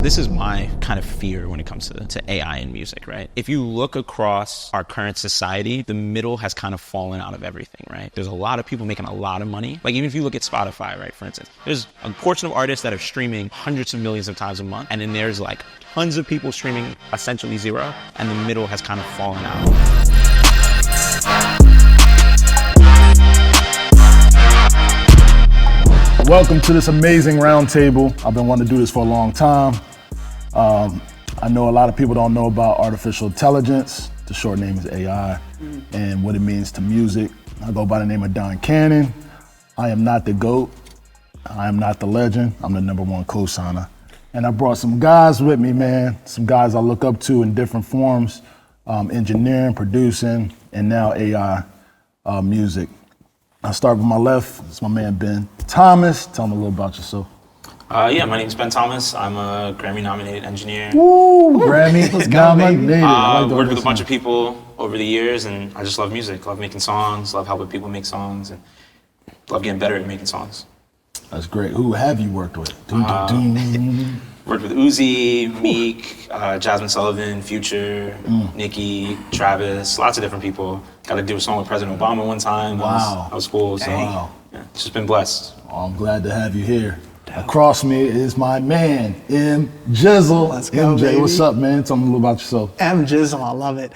This is my kind of fear when it comes to AI in music, right? If you look across our current society, the middle has kind of fallen out of everything, right? There's a lot of people making a lot of money. Like even if you look at Spotify, right, for instance, there's a portion of artists that are streaming hundreds of millions of times a month, and then there's like tons of people streaming essentially zero, and the middle has kind of fallen out. Welcome to this amazing roundtable. I've been wanting to do this for a long time. I know a lot of people don't know about artificial intelligence. The short name is AI, and what it means to music. I go by the name of Don Cannon. I am not the GOAT. I am not the legend. I'm the #1 co-signer. And I brought some guys with me, man. Some guys I look up to in different forms, engineering, producing, and now AI music. I'll start with my left. It's my man, Ben Thomas. Tell me a little about yourself. Yeah, my name's Ben Thomas. I'm a Grammy-nominated engineer. Woo, Grammy-nominated. Worked with a bunch of people over the years, and I just love music. Love making songs, love helping people make songs, and love getting better at making songs. That's great. Who have you worked with? Worked with Uzi, Meek, Jasmine Sullivan, Future, Nicki, Travis, lots of different people. Got to do a song with President Obama one time. That was cool. So, yeah, just been blessed. Oh, I'm glad to have you here. Across me is my man, M. Jizzle. Let's go, MJ, baby. what's up, man? Tell me a little about yourself. M. Jizzle, I love it.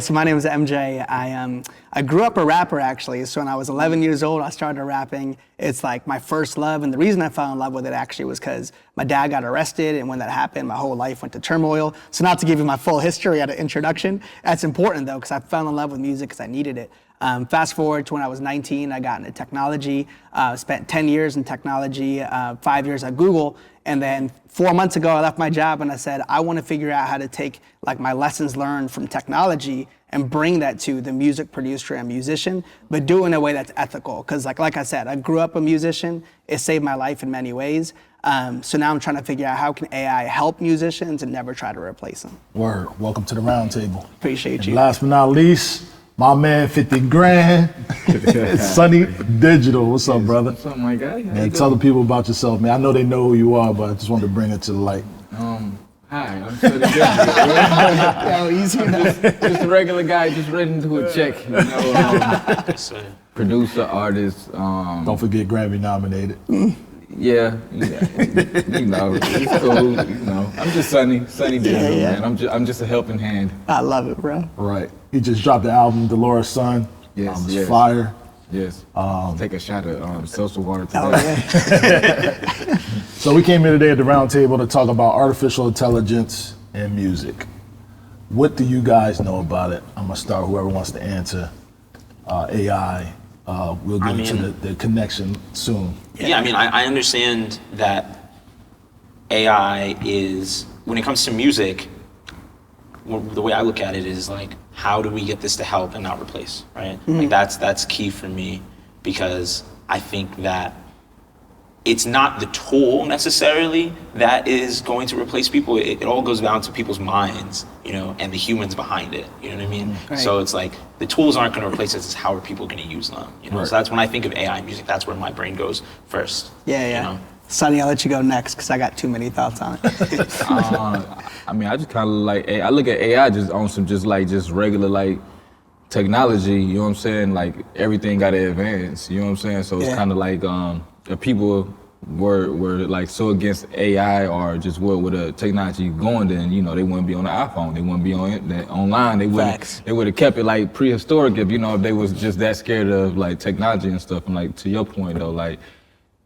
So my name is MJ. I grew up a rapper, actually. So when I was 11 years old, I started rapping. It's like my first love. And the reason I fell in love with it actually was because my dad got arrested. And when that happened, my whole life went to turmoil. So not to give you my full history at an introduction, that's important though, because I fell in love with music because I needed it. Fast forward to when I was 19, I got into technology, spent 10 years in technology, 5 years at Google. And then 4 months ago, I left my job and I said, I want to figure out how to take like my lessons learned from technology and bring that to the music producer and musician, but do it in a way that's ethical. Because like I said, I grew up a musician. It saved my life in many ways. So now I'm trying to figure out how can AI help musicians and never try to replace them. Word. Welcome to the roundtable. Appreciate And you. last but not least, my man, 50 grand, Sonny Digital. What's up, brother? What's up, my guy? Man, tell the people about yourself, man. I know they know who you are, but I just wanted to bring it to the light. Hi, I'm Sonny Digital. Yo, easy enough. Just a regular guy, just written to a check. You know, producer, artist. Don't forget Grammy nominated. Yeah, you know, it's cool. You know, I'm just Sonny Digital, man. I'm just a helping hand. I love it, bro. Right. He just dropped the album, Dolores Son. Yes, It's yes. fire. Yes. Take a shot of social water today. Oh, yeah. So we came here today at the round table to talk about artificial intelligence and music. What do you guys know about it? I'm gonna start whoever wants to answer. AI. We'll get into the connection soon. Yeah, I understand that AI is, when it comes to music, the way I look at it is like, how do we get this to help and not replace, right? Like that's key for me, because I think that it's not the tool necessarily that is going to replace people. It all goes down to people's minds, you know, and the humans behind it. You know what I mean? Right. So it's like the tools aren't going to replace us. It's how are people going to use them? You know. Right. So that's when I think of AI music. That's where my brain goes first. Yeah. You know? Sonny, I'll let you go next because I got too many thoughts on it. I just kind of like, I look at AI just on some just regular like technology. You know what I'm saying? Like everything got to advance. You know what I'm saying? So it's kind of like if people were like so against AI or just with the technology going, then you know they wouldn't be on the iPhone. They wouldn't be on it online. They wouldn't. They would have kept it like prehistoric if if they was just that scared of like technology and stuff. And like to your point though, like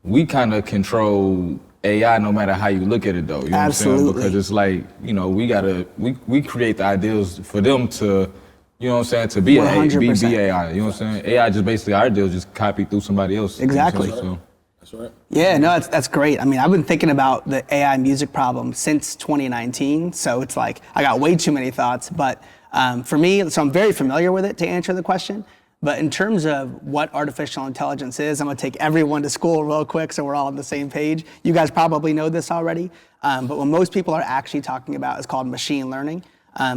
we kind of control AI no matter how you look at it though. You know Absolutely. what I'm saying? Because it's like, you know, we create the ideals for them to, you know what I'm saying, to be be AI. You know what I'm saying? AI just basically our ideals just copied through somebody else. Exactly. You know what I'm saying? That's right. Yeah, no, that's great. I mean, I've been thinking about the AI music problem since 2019, so it's like I got way too many thoughts. But for me, so I'm very familiar with it to answer the question. But in terms of what artificial intelligence is, I'm gonna take everyone to school real quick so we're all on the same page. You guys probably know this already, but what most people are actually talking about is called machine learning.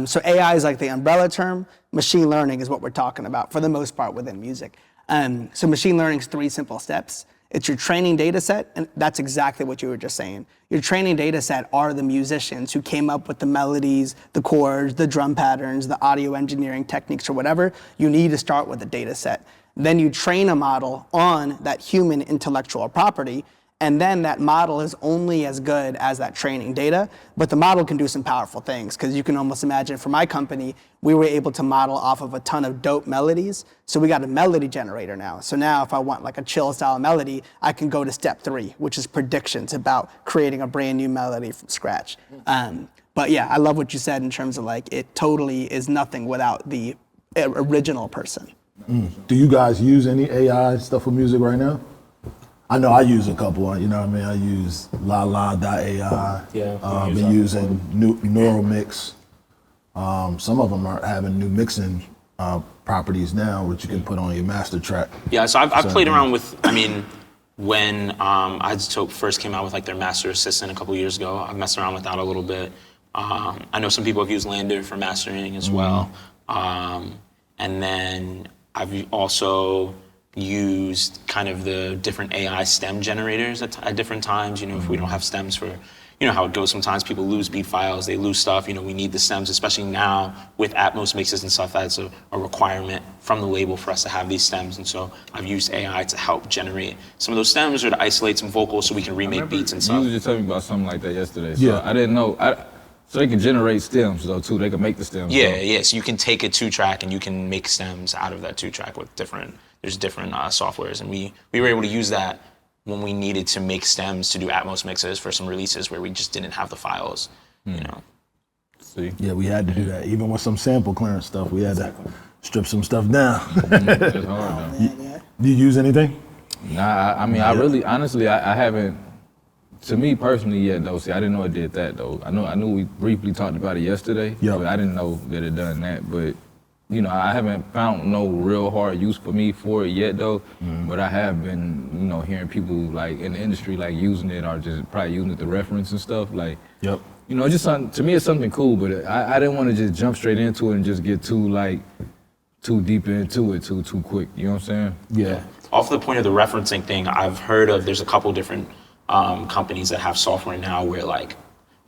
So AI is like the umbrella term. Machine learning is what we're talking about for the most part within music. So machine learning is 3 simple steps. It's your training data set, and that's exactly what you were just saying. Your training data set are the musicians who came up with the melodies, the chords, the drum patterns, the audio engineering techniques or whatever. You need to start with a data set. Then you train a model on that human intellectual property, and then that model is only as good as that training data, but the model can do some powerful things, because you can almost imagine for my company, we were able to model off of a ton of dope melodies, so we got a melody generator now. So now if I want like a chill style melody, I can go to step 3, which is predictions about creating a brand new melody from scratch. But yeah, I love what you said in terms of like, it totally is nothing without the original person. Do you guys use any AI stuff for music right now? I know I use a couple, you know what I mean? I use la.ai. Yeah. I've been using neural mix. Some of them are having new mixing properties now, which you can put on your master track. Yeah, so I've played around with, I mean, when Isotope first came out with like their master assistant a couple years ago, I messed around with that a little bit. I know some people have used Lander for mastering as well. And then I've also used kind of the different AI stem generators at different times. You know, if we don't have stems for, you know how it goes sometimes, people lose beat files, they lose stuff, you know, we need the stems, especially now with Atmos mixes and stuff, that's a requirement from the label for us to have these stems. And so I've used AI to help generate some of those stems or to isolate some vocals so we can remake beats and stuff. You was just telling me about something like that yesterday. So Yeah. I didn't know. So they can generate stems though too. They can make the stems. Yeah, though. yeah. So you can take a 2-track and you can make stems out of that 2-track with different softwares, and we were able to use that when we needed to make stems to do Atmos mixes for some releases where we just didn't have the files, you know. See. Yeah, we had to do that. Even with some sample clearance stuff, we had to strip some stuff down. It's hard though. Do you use anything? Nah, I mean, I really, honestly, I haven't. To me personally, yet though. See, I didn't know it did that though. I knew we briefly talked about it yesterday. Yeah. But I didn't know that it done that. But you know, I haven't found no real hard use for me for it yet though. But I have been, you know, hearing people like in the industry like using it or just probably using it to reference and stuff. Like, Yep. you know, just something, to me it's something cool. But I didn't want to just jump straight into it and just get too deep into it too quick. You know what I'm saying? Yeah. Off the point of the referencing thing, I've heard of, there's a couple different companies that have software now where like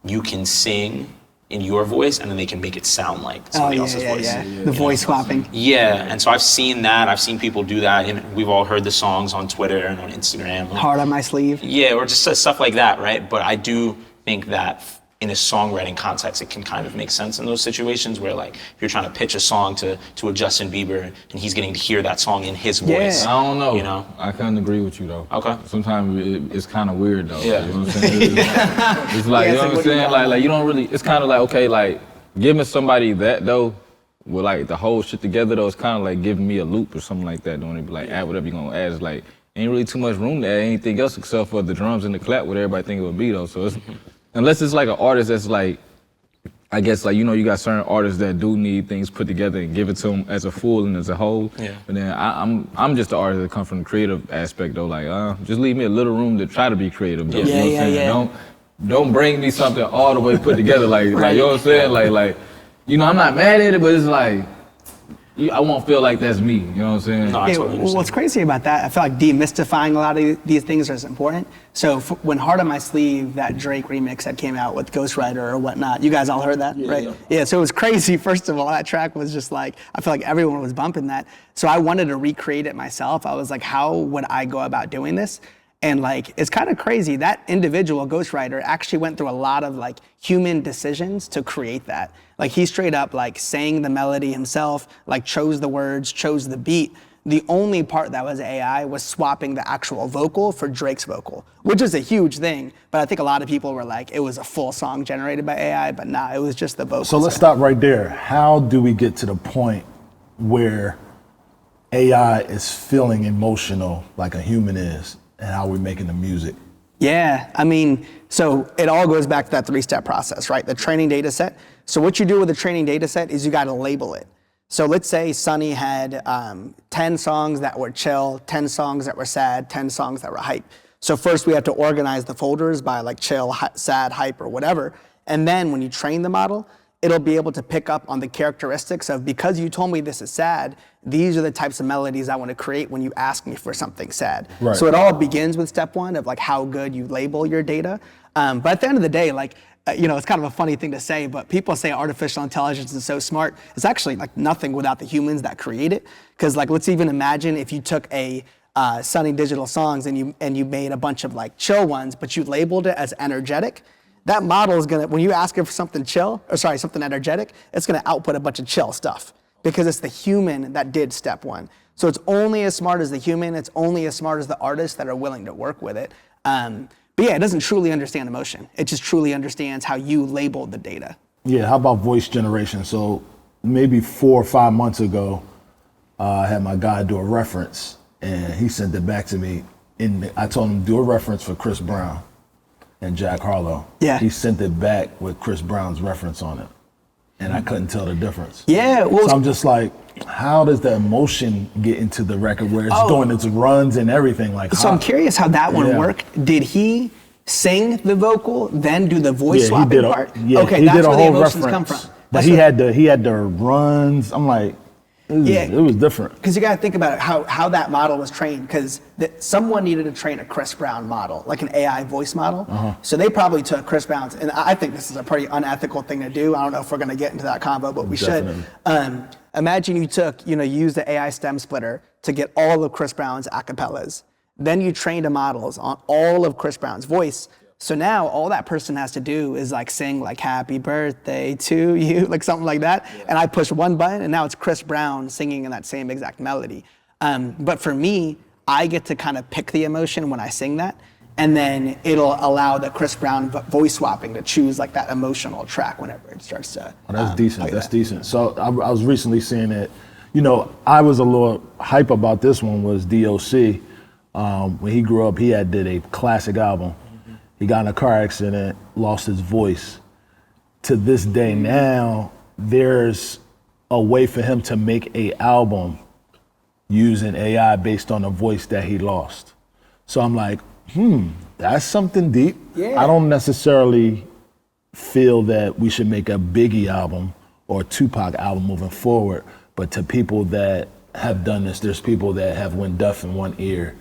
you can sing in your voice and then they can make it sound like somebody else's voice. The voice swapping. Yeah, and so I've seen that. I've seen people do that, and we've all heard the songs on Twitter and on Instagram. Heart on my sleeve. Yeah, or just stuff like that, right? But I do think that in a songwriting context, it can kind of make sense in those situations where, like, if you're trying to pitch a song to a Justin Bieber and he's getting to hear that song in his voice. I don't know. You know? I couldn't agree with you though. Okay. Sometimes it's kind of weird though. Yeah. You know what I'm saying? It's like, Yeah, you know it's what I'm like, saying? what do you Like you don't really, it's kind of like, okay, like giving somebody that though, with like the whole shit together though, it's kind of like giving me a loop or something like that. Don't it be like, add whatever you're gonna add. It's like, ain't really too much room to add anything else except for the drums and the clap, what everybody think it would be though. So it's, unless it's like an artist that's like, I guess like, you know, you got certain artists that do need things put together and give it to them as a full and as a whole. Yeah. But then I'm just the artist that come from the creative aspect though. Like, just leave me a little room to try to be creative though. Yeah. You know what I'm saying? Yeah. Don't bring me something all the way put together. Like, you know what I'm saying? Like, you know, I'm not mad at it, but it's like, I won't feel like that's me. You know what I'm saying? No, I Yeah, totally understand. what's crazy about that, I feel like demystifying a lot of these things is important. So when Heart on My Sleeve, that Drake remix that came out with Ghostwriter or whatnot, you guys all heard that, right? Yeah, so it was crazy. First of all, that track was just like, I feel like everyone was bumping that. So I wanted to recreate it myself. I was like, how would I go about doing this? And like, it's kind of crazy. That individual ghostwriter actually went through a lot of like human decisions to create that. Like he straight up like sang the melody himself, like chose the words, chose the beat. The only part that was AI was swapping the actual vocal for Drake's vocal, which is a huge thing. But I think a lot of people were like, it was a full song generated by AI, but nah, it was just the vocal. So let's stop right there. How do we get to the point where AI is feeling emotional like a human is, and how we're making the music? Yeah, I mean, so it all goes back to that 3-step process, right? The training data set. So what you do with the training data set is you got to label it. So let's say Sonny had 10 songs that were chill, 10 songs that were sad, 10 songs that were hype. So first we have to organize the folders by like chill, sad, hype, or whatever. And then when you train the model, it'll be able to pick up on the characteristics of, because you told me this is sad, these are the types of melodies I want to create when you ask me for something sad. Right. So it all begins with step one of like how good you label your data. But at the end of the day, like, it's kind of a funny thing to say, but people say artificial intelligence is so smart. It's actually like nothing without the humans that create it. Because like, let's even imagine if you took a Sonny Digital songs and you made a bunch of like chill ones, but you labeled it as energetic. That model is gonna, when you ask it for something something energetic, it's gonna output a bunch of chill stuff because it's the human that did step one. So it's only as smart as the human, it's only as smart as the artists that are willing to work with it. But yeah, it doesn't truly understand emotion. It just truly understands how you labeled the data. Yeah, how about voice generation? So maybe 4 or 5 months ago, I had my guy do a reference and he sent it back to me. I told him do a reference for Chris Brown and Jack Harlow. Yeah. He sent it back with Chris Brown's reference on it. And I couldn't tell the difference. Yeah, well, so I'm just like, how does the emotion get into the record where it's doing its runs and everything? Like, so I'm curious how that one worked. Did he sing the vocal, then do the voice swapping part? Yeah, okay, he that's did a where whole the emotions reference. come from. But he had the runs. I'm like, it was different. Because you got to think about it, how that model was trained. Because someone needed to train a Chris Brown model, like an AI voice model. So they probably took Chris Brown's, and I think this is a pretty unethical thing to do. I don't know if we're going to get into that combo, but we should. Imagine you took, you used the AI stem splitter to get all of Chris Brown's acapellas. Then you trained a models on all of Chris Brown's voice. So now all that person has to do is like sing like happy birthday to you, like something like that. Yeah. And I push one button and now it's Chris Brown singing in that same exact melody. But for me, I get to kind of pick the emotion when I sing that. And then it'll allow the Chris Brown voice swapping to choose like that emotional track whenever it starts to. That's decent. That's decent. So I was recently seeing it. I was a little hype about this one was DOC. When he grew up, did a classic album. He got in a car accident, lost his voice. To this day now, there's a way for him to make an album using AI based on the voice that he lost. So I'm like, that's something deep. Yeah. I don't necessarily feel that we should make a Biggie album or a Tupac album moving forward, but to people that have done this, there's people that have went deaf in one ear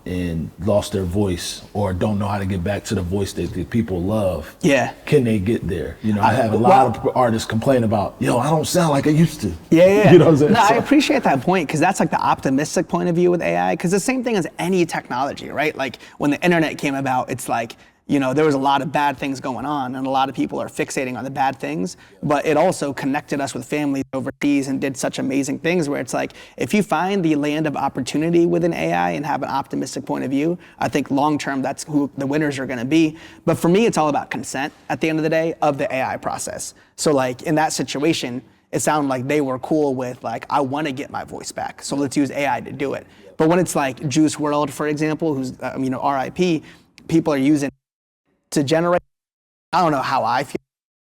and lost their voice or don't know how to get back to the voice that the people love. Yeah. Can they get there? I have a lot of artists complain about, I don't sound like I used to. Yeah. You know what I'm saying? No, I appreciate that point because that's like the optimistic point of view with AI because the same thing as any technology, right? Like when the internet came about, it's like, there was a lot of bad things going on and a lot of people are fixating on the bad things, but it also connected us with families overseas and did such amazing things where it's like, if you find the land of opportunity within AI and have an optimistic point of view, I think long-term that's who the winners are gonna be. But for me, it's all about consent at the end of the day of the AI process. So like in that situation, it sounded like they were cool with like, I wanna get my voice back, so let's use AI to do it. But when it's like Juice WRLD, for example, who's, RIP, people are using to generate, I don't know how I feel,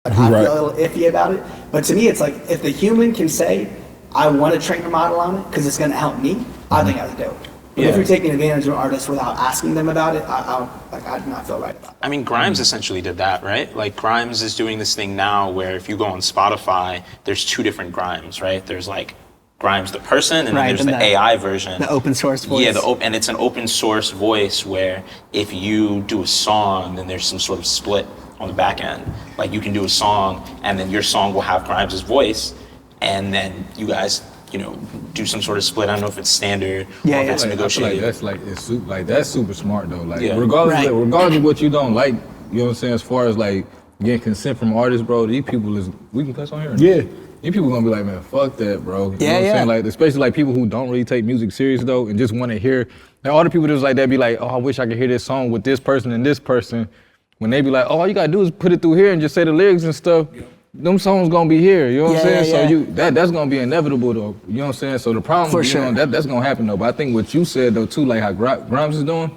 but I feel a little iffy about it. But to me, it's like, if the human can say, I want to train a model on it because it's going to help me, I think that's dope. But if you're taking advantage of artists without asking them about it, I do not feel right about it. I mean, Grimes essentially did that, right? Like Grimes is doing this thing now where if you go on Spotify, there's 2 different Grimes, right? There's like Grimes the person, and then there's the AI version. The open source voice. Yeah, and it's an open source voice where if you do a song, then there's some sort of split on the back end. Like you can do a song, and then your song will have Grimes' voice, and then you guys, do some sort of split. I don't know if it's standard or if it's negotiated. That's super smart though. Like regardless of what you don't like, you know what I'm saying. As far as like getting consent from artists, bro, these people we can cuss on here. Yeah. These people gonna be like, man, fuck that, bro. You know what I'm saying? Like, especially like people who don't really take music serious though, and just want to hear. Now, all the people that's like that be like, oh, I wish I could hear this song with this person and this person. When they be like, oh, all you gotta do is put it through here and just say the lyrics and stuff. Them songs gonna be here. You know what I'm saying? So that's gonna be inevitable though. You know what I'm saying? So the problem, for sure, that's gonna happen though. But I think what you said though too, like how Grimes is doing,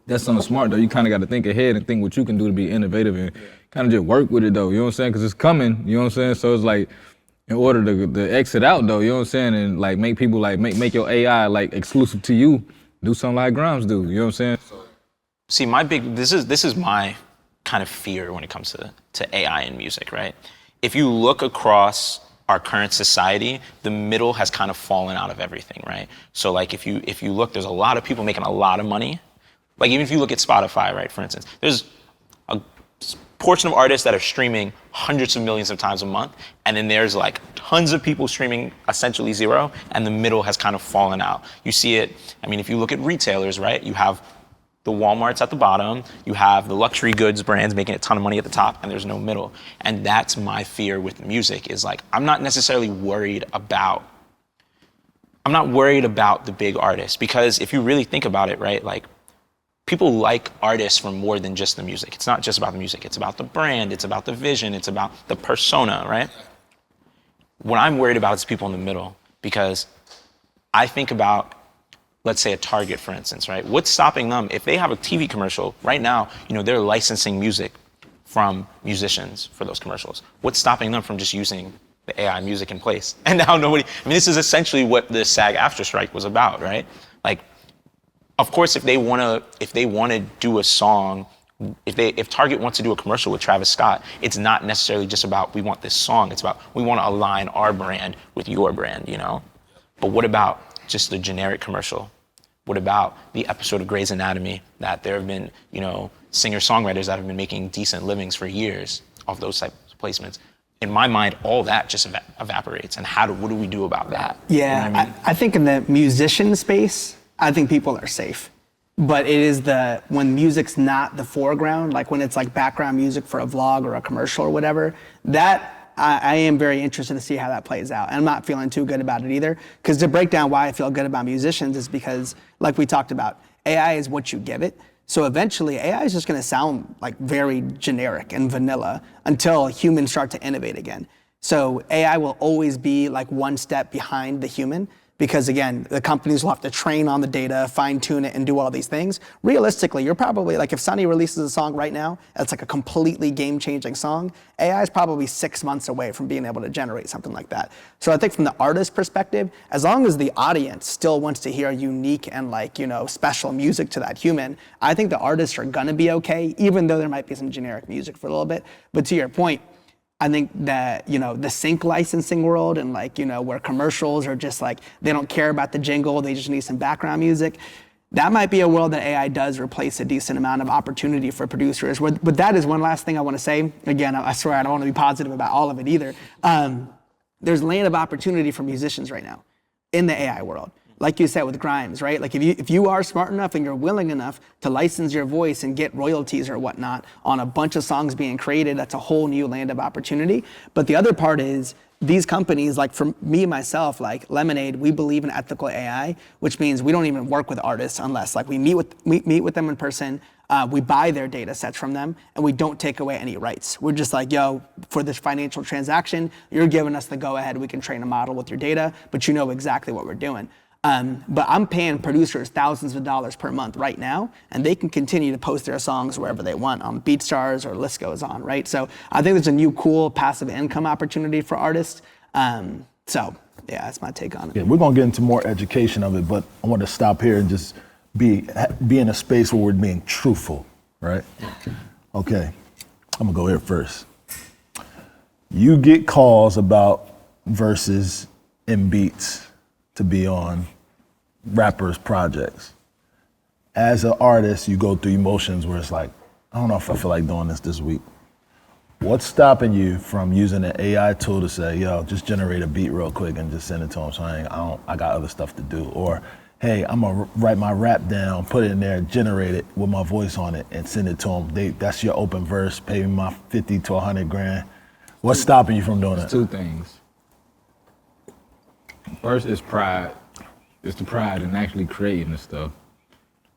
that's something smart though. You kind of got to think ahead and think what you can do to be innovative and kind of just work with it though. You know what I'm saying? Because it's coming. You know what I'm saying? So it's like, in order to exit out though, you know what I'm saying, and like make people like make your AI like exclusive to you, do something like Grimes do. You know what I'm saying? See, this is my kind of fear when it comes to AI and music, right? if you look across our current society, the middle has kind of fallen out of everything, right? So like if you look, there's a lot of people making a lot of money. Like even if you look at Spotify, right, for instance, there's a portion of artists that are streaming hundreds of millions of times a month, and then there's like tons of people streaming essentially zero, and the middle has kind of fallen out. You see it, I mean, if you look at retailers, right, you have the Walmarts at the bottom, you have the luxury goods brands making a ton of money at the top, and there's no middle. And that's my fear with music, is like, I'm not necessarily worried about the big artists, because if you really think about it, right, like people like artists for more than just the music. It's not just about the music, it's about the brand, it's about the vision, it's about the persona, right? What I'm worried about is people in the middle, because I think about, let's say a Target, for instance, right? What's stopping them? If they have a TV commercial, right now, they're licensing music from musicians for those commercials. What's stopping them from just using the AI music in place? And now this is essentially what the SAG-AFTRA strike was about, right? Like, of course, if they want to do a song, if Target wants to do a commercial with Travis Scott, it's not necessarily just about we want this song. It's about we want to align our brand with your brand, But what about just the generic commercial? What about the episode of Grey's Anatomy that there have been, singer-songwriters that have been making decent livings for years off those types of placements? In my mind, all that just evaporates. And what do we do about that? Yeah, You know what I mean? I think in the musician space, I think people are safe. But it is when music's not the foreground, like when it's like background music for a vlog or a commercial or whatever, that I am very interested to see how that plays out. And I'm not feeling too good about it either. Because to break down why I feel good about musicians is because, like we talked about, AI is what you give it. So eventually AI is just gonna sound like very generic and vanilla until humans start to innovate again. So AI will always be like one step behind the human, because again, the companies will have to train on the data, fine tune it, and do all these things. Realistically, you're probably, like if Sonny releases a song right now, that's like a completely game-changing song, AI is probably 6 months away from being able to generate something like that. So I think from the artist perspective, as long as the audience still wants to hear unique and special music to that human, I think the artists are gonna be okay, even though there might be some generic music for a little bit. But to your point, I think that, the sync licensing world and where commercials are just like, they don't care about the jingle, they just need some background music. That might be a world that AI does replace a decent amount of opportunity for producers. But that is one last thing I want to say. Again, I swear I don't want to be positive about all of it either. There's land of opportunity for musicians right now in the AI world. Like you said with Grimes, right? Like if you are smart enough and you're willing enough to license your voice and get royalties or whatnot on a bunch of songs being created, that's a whole new land of opportunity. But the other part is these companies, like for me, myself, like Lemonade, we believe in ethical AI, which means we don't even work with artists unless we meet with them in person, we buy their data sets from them, and we don't take away any rights. We're just like, yo, for this financial transaction, you're giving us the go ahead, we can train a model with your data, but you know exactly what we're doing. But I'm paying producers thousands of dollars per month right now, and they can continue to post their songs wherever they want on BeatStars or list goes on, right? So I think there's a new cool passive income opportunity for artists. So yeah, that's my take on it. Yeah, we're gonna get into more education of it, but I want to stop here and just be in a space where we're being truthful, right? Okay, I'm gonna go here first. You get calls about verses and beats to be on rappers' projects. As an artist, you go through emotions where it's like, I don't know if I feel like doing this week. What's stopping you from using an AI tool to say, yo, just generate a beat real quick and just send it to them saying, I got other stuff to do? Or, hey, I'm gonna write my rap down, put it in there, generate it with my voice on it and send it to them. That's your open verse, pay me my 50 to 100 grand. What's stopping you from doing that? Two things. First is pride. It's the pride in actually creating the stuff.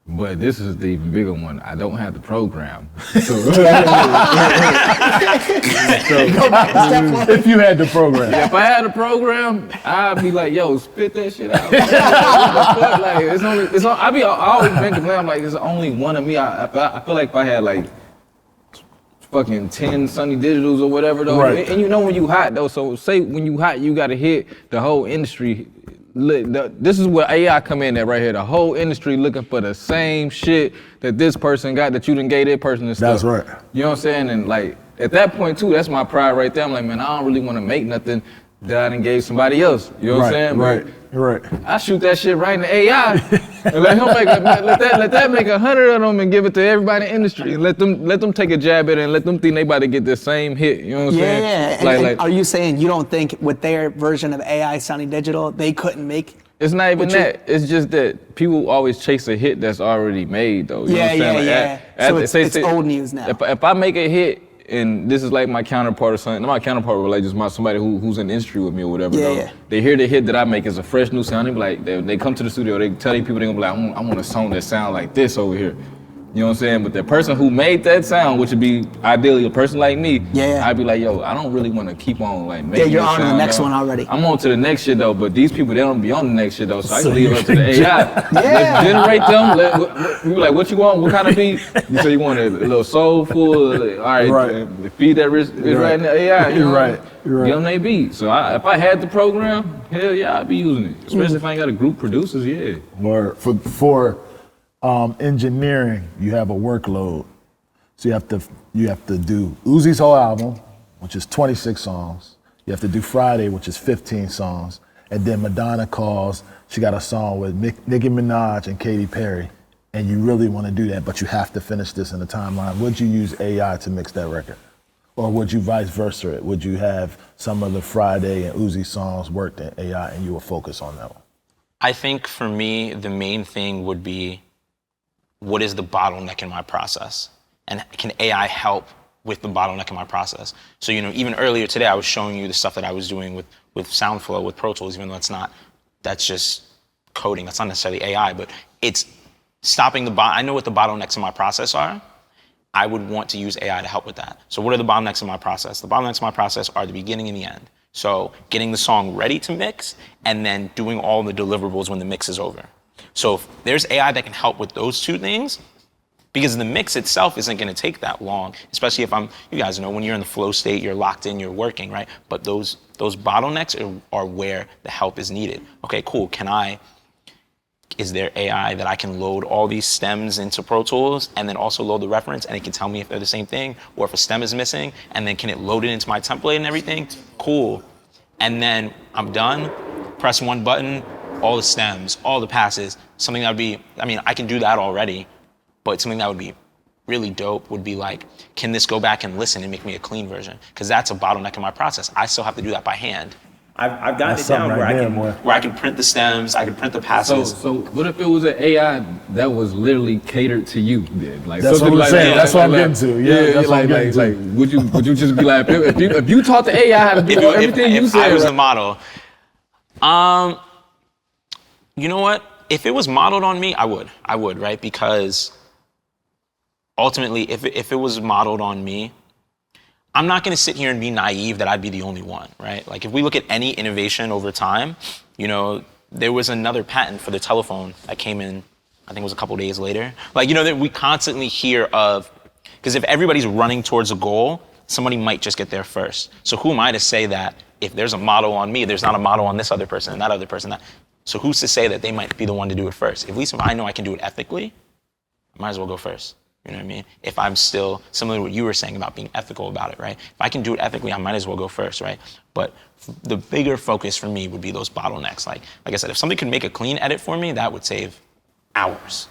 But this is the even bigger one. I don't have the program. So, If you had the program. if I had a program, I'd be like, yo, spit that shit out. I always been complaining, I'm like, there's only one of me. I feel like if I had like fucking 10 Sonny Digitals or whatever though. Right. And when you hot though, so say when you hot, you gotta hit the whole industry. This is where AI come in at right here. The whole industry looking for the same shit that this person got that you done gave that person and stuff. That's right. You know what I'm saying? And like, at that point too, that's my pride right there. I'm like, man, I don't really want to make nothing that I done gave somebody else. You know what I'm saying? Right. I shoot that shit right in the AI and let him let that make 100 of them and give it to everybody in the industry and let them take a jab at it and let them think they about to get the same hit. You know what I'm saying? Yeah. And are you saying you don't think with their version of AI, Sonny Digital, they couldn't make? It's not even that. It's just that people always chase a hit that's already made, though. You know what I'm saying? So it's old news now. If I make a hit and this is like my counterpart or something, not my counterpart, but like just somebody who's in the industry with me or whatever. They hear the hit that I make as a fresh new sound. They be like, they come to the studio, they tell these people they gonna be like, I want a song that sound like this over here. You know what I'm saying? But the person who made that sound, which would be ideally a person like me, I'd be like, yo, I don't really want to keep on like making you're on sound, the next though. one already. I'm on to the next shit though, but these people, they don't be on the next shit though, so I can leave it up to the AI. Let's generate them. We be like, what you want? What kind of beat? You say you want a little soulful, all right. Feed that wrist right in the AI. You know? Right. Give them they beat. So if I had the program, hell yeah, I'd be using it. Especially if I ain't got a group producers, Or for engineering, you have a workload. So you have to do Uzi's whole album, which is 26 songs. You have to do Friday, which is 15 songs. And then Madonna calls, she got a song with Nicki Minaj and Katy Perry. And you really want to do that, but you have to finish this in the timeline. Would you use AI to mix that record? Or would you vice versa it? Would you have some of the Friday and Uzi songs worked in AI and you would focus on that one? I think for me, the main thing would be, what is the bottleneck in my process? And can AI help with the bottleneck in my process? So, even earlier today, I was showing you the stuff that I was doing with SoundFlow, with Pro Tools, even though that's just coding. That's not necessarily AI, but it's stopping I know what the bottlenecks in my process are. I would want to use AI to help with that. So what are the bottlenecks in my process? The bottlenecks in my process are the beginning and the end. So getting the song ready to mix and then doing all the deliverables when the mix is over. So if there's AI that can help with those two things, because the mix itself isn't going to take that long, especially if you guys know, when you're in the flow state, you're locked in, you're working, right? But those bottlenecks are where the help is needed. Okay, cool. Is there AI that I can load all these stems into Pro Tools and then also load the reference and it can tell me if they're the same thing or if a stem is missing, and then can it load it into my template and everything? Cool. And then I'm done, press one button, all the stems, all the passes, something that would be, I can do that already, but something that would be really dope would be like, can this go back and listen and make me a clean version? Because that's a bottleneck in my process. I still have to do that by hand. I've gotten it down where I can print the stems, I can print the passes. So what if it was an AI that was literally catered to you then? Like that's what I'm saying. That's what I'm getting to. That's what I'm getting to. Like, would you just be like, if you taught the AI how to do everything you said? If I was the model, you know what? If it was modeled on me, I would, right? Because ultimately, if it was modeled on me, I'm not going to sit here and be naive that I'd be the only one, right? Like if we look at any innovation over time, there was another patent for the telephone that came in, I think it was a couple days later. Like, that we constantly hear of, because if everybody's running towards a goal, somebody might just get there first. So who am I to say that if there's a model on me, there's not a model on this other person and that other person? So who's to say that they might be the one to do it first? At least if I know I can do it ethically, I might as well go first. You know what I mean? If I'm still, similar to what you were saying about being ethical about it, right? If I can do it ethically, I might as well go first, right? But the bigger focus for me would be those bottlenecks. Like I said, if somebody could make a clean edit for me, that would save hours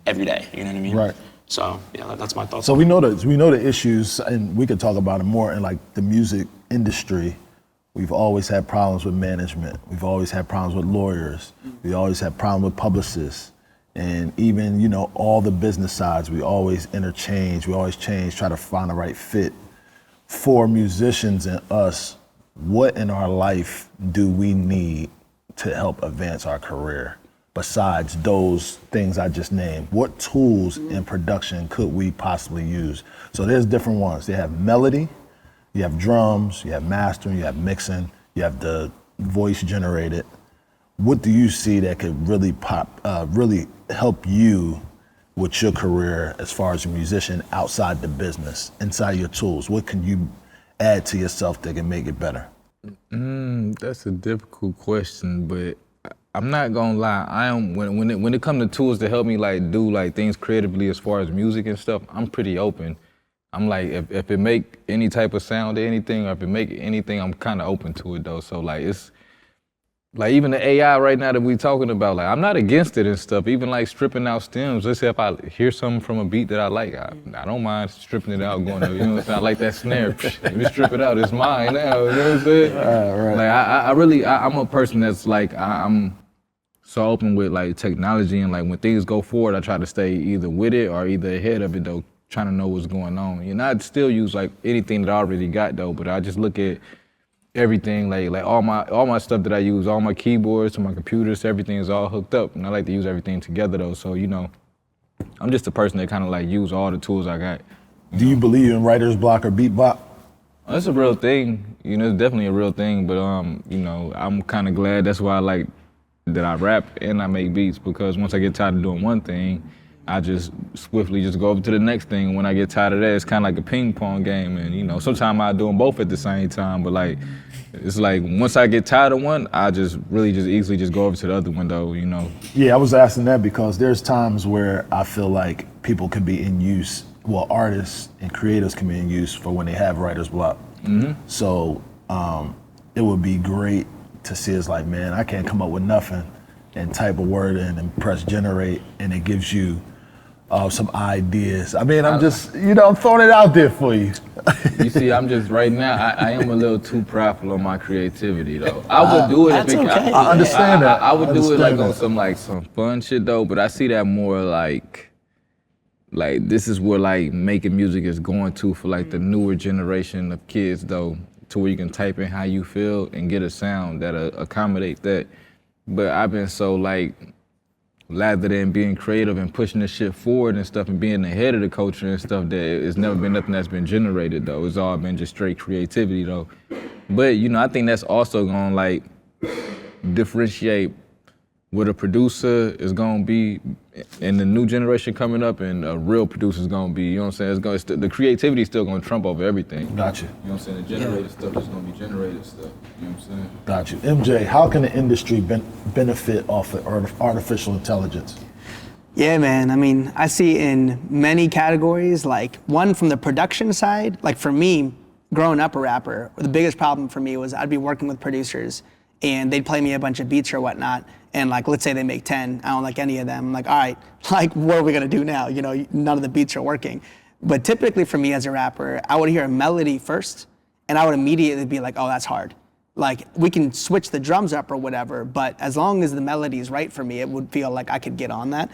every day. You know what I mean? Right. So yeah, that's my thoughts. So we know the issues, and we could talk about it more in like the music industry. We've always had problems with management. We've always had problems with lawyers. We always had problems with publicists. And even, all the business sides, we always interchange, we always change, try to find the right fit. For musicians and us, what in our life do we need to help advance our career? Besides those things I just named, what tools in production could we possibly use? So there's different ones. They have melody, you have drums, you have mastering, you have mixing, you have the voice generated. What do you see that could really really help you with your career as far as a musician outside the business, inside your tools? What can you add to yourself that can make it better? That's a difficult question, but I'm not gonna lie. When it comes to tools to help me do things creatively as far as music and stuff, I'm pretty open. I'm like, if it make any type of sound or anything, or if it make anything, I'm kind of open to it though. So like it's, like even the AI right now that we talking about, like I'm not against it and stuff, even like stripping out stems. Let's say if I hear something from a beat that I like, I don't mind stripping it out, going, you know what I'm saying? I like that snare, let me strip it out, it's mine now, you know what I'm saying? Right. Like I really, I'm a person that's like, I'm so open with like technology, and like when things go forward, I try to stay either with it or either ahead of it though, trying to know what's going on. You know, I still use like anything that I already got though, but I just look at everything, like all my stuff that I use, all my keyboards to my computers, everything is all hooked up, and I like to use everything together though. So you know, I'm just a person that kind of like use all the tools I got. Do you believe in writer's block or beat block? That's a real thing. You know, it's definitely a real thing. But you know, I'm kind of glad. That's why I like that I rap and I make beats, because once I get tired of doing one thing, I just swiftly just go over to the next thing. When I get tired of that, it's kind of like a ping pong game. And you know, sometimes I do them both at the same time, but like, it's like once I get tired of one, I just really just easily just go over to the other one though, you know. Yeah, I was asking that because there's times where I feel like people can be in use, well, artists and creatives can be in use for when they have writer's block. So it would be great to see it's like, man, I can't come up with nothing, and type a word in and press generate, and it gives you some ideas. I mean, I'm just, you know, I'm throwing it out there for you. You see, I'm just right now, I am a little too prideful on my creativity though. I would do it That's if it, okay. I understand that. I would do it like on that. some fun shit though, but I see that more like this is where like making music is going to for like the newer generation of kids though, to where you can type in how you feel and get a sound that'll accommodate that. But I've been so like, rather than being creative and pushing this shit forward and stuff and being ahead of the culture and stuff, that it's never been nothing that's been generated though. It's all been just straight creativity though. But you know, I think that's also gonna like differentiate what a producer is gonna be in the new generation coming up, and a real producer is gonna be, you know what I'm saying? The creativity is still gonna trump over everything. Gotcha. You know what I'm saying? The generated stuff is gonna be generated stuff. You know what I'm saying? Got you. MJ, how can the industry benefit off of artificial intelligence? Yeah, man. I mean, I see in many categories, like one from the production side, like for me, growing up a rapper, the biggest problem for me was I'd be working with producers and they'd play me a bunch of beats or whatnot. And like, let's say they make 10, I don't like any of them. I'm like, all right, like, what are we gonna do now? You know, none of the beats are working. But typically for me as a rapper, I would hear a melody first and I would immediately be like, oh, that's hard. Like, we can switch the drums up or whatever, but as long as the melody is right for me, it would feel like I could get on that.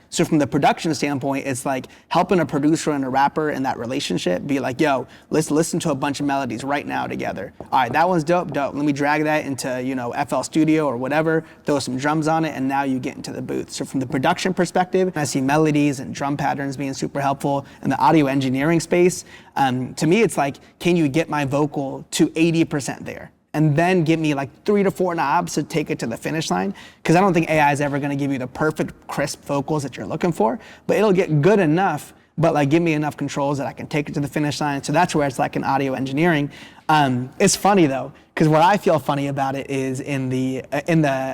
So from the production standpoint, it's like helping a producer and a rapper in that relationship be like, yo, let's listen to a bunch of melodies right now together. All right, that one's dope. Let me drag that into, you know, FL Studio or whatever, throw some drums on it, and now you get into the booth. So from the production perspective, I see melodies and drum patterns being super helpful. In the audio engineering space, to me, it's like, can you get my vocal to 80% there? And then give me like 3 to 4 knobs to take it to the finish line. Because I don't think AI is ever gonna give you the perfect crisp vocals that you're looking for, but it'll get good enough, but like give me enough controls that I can take it to the finish line. So that's where it's like in audio engineering. It's funny though, because what I feel funny about it is in the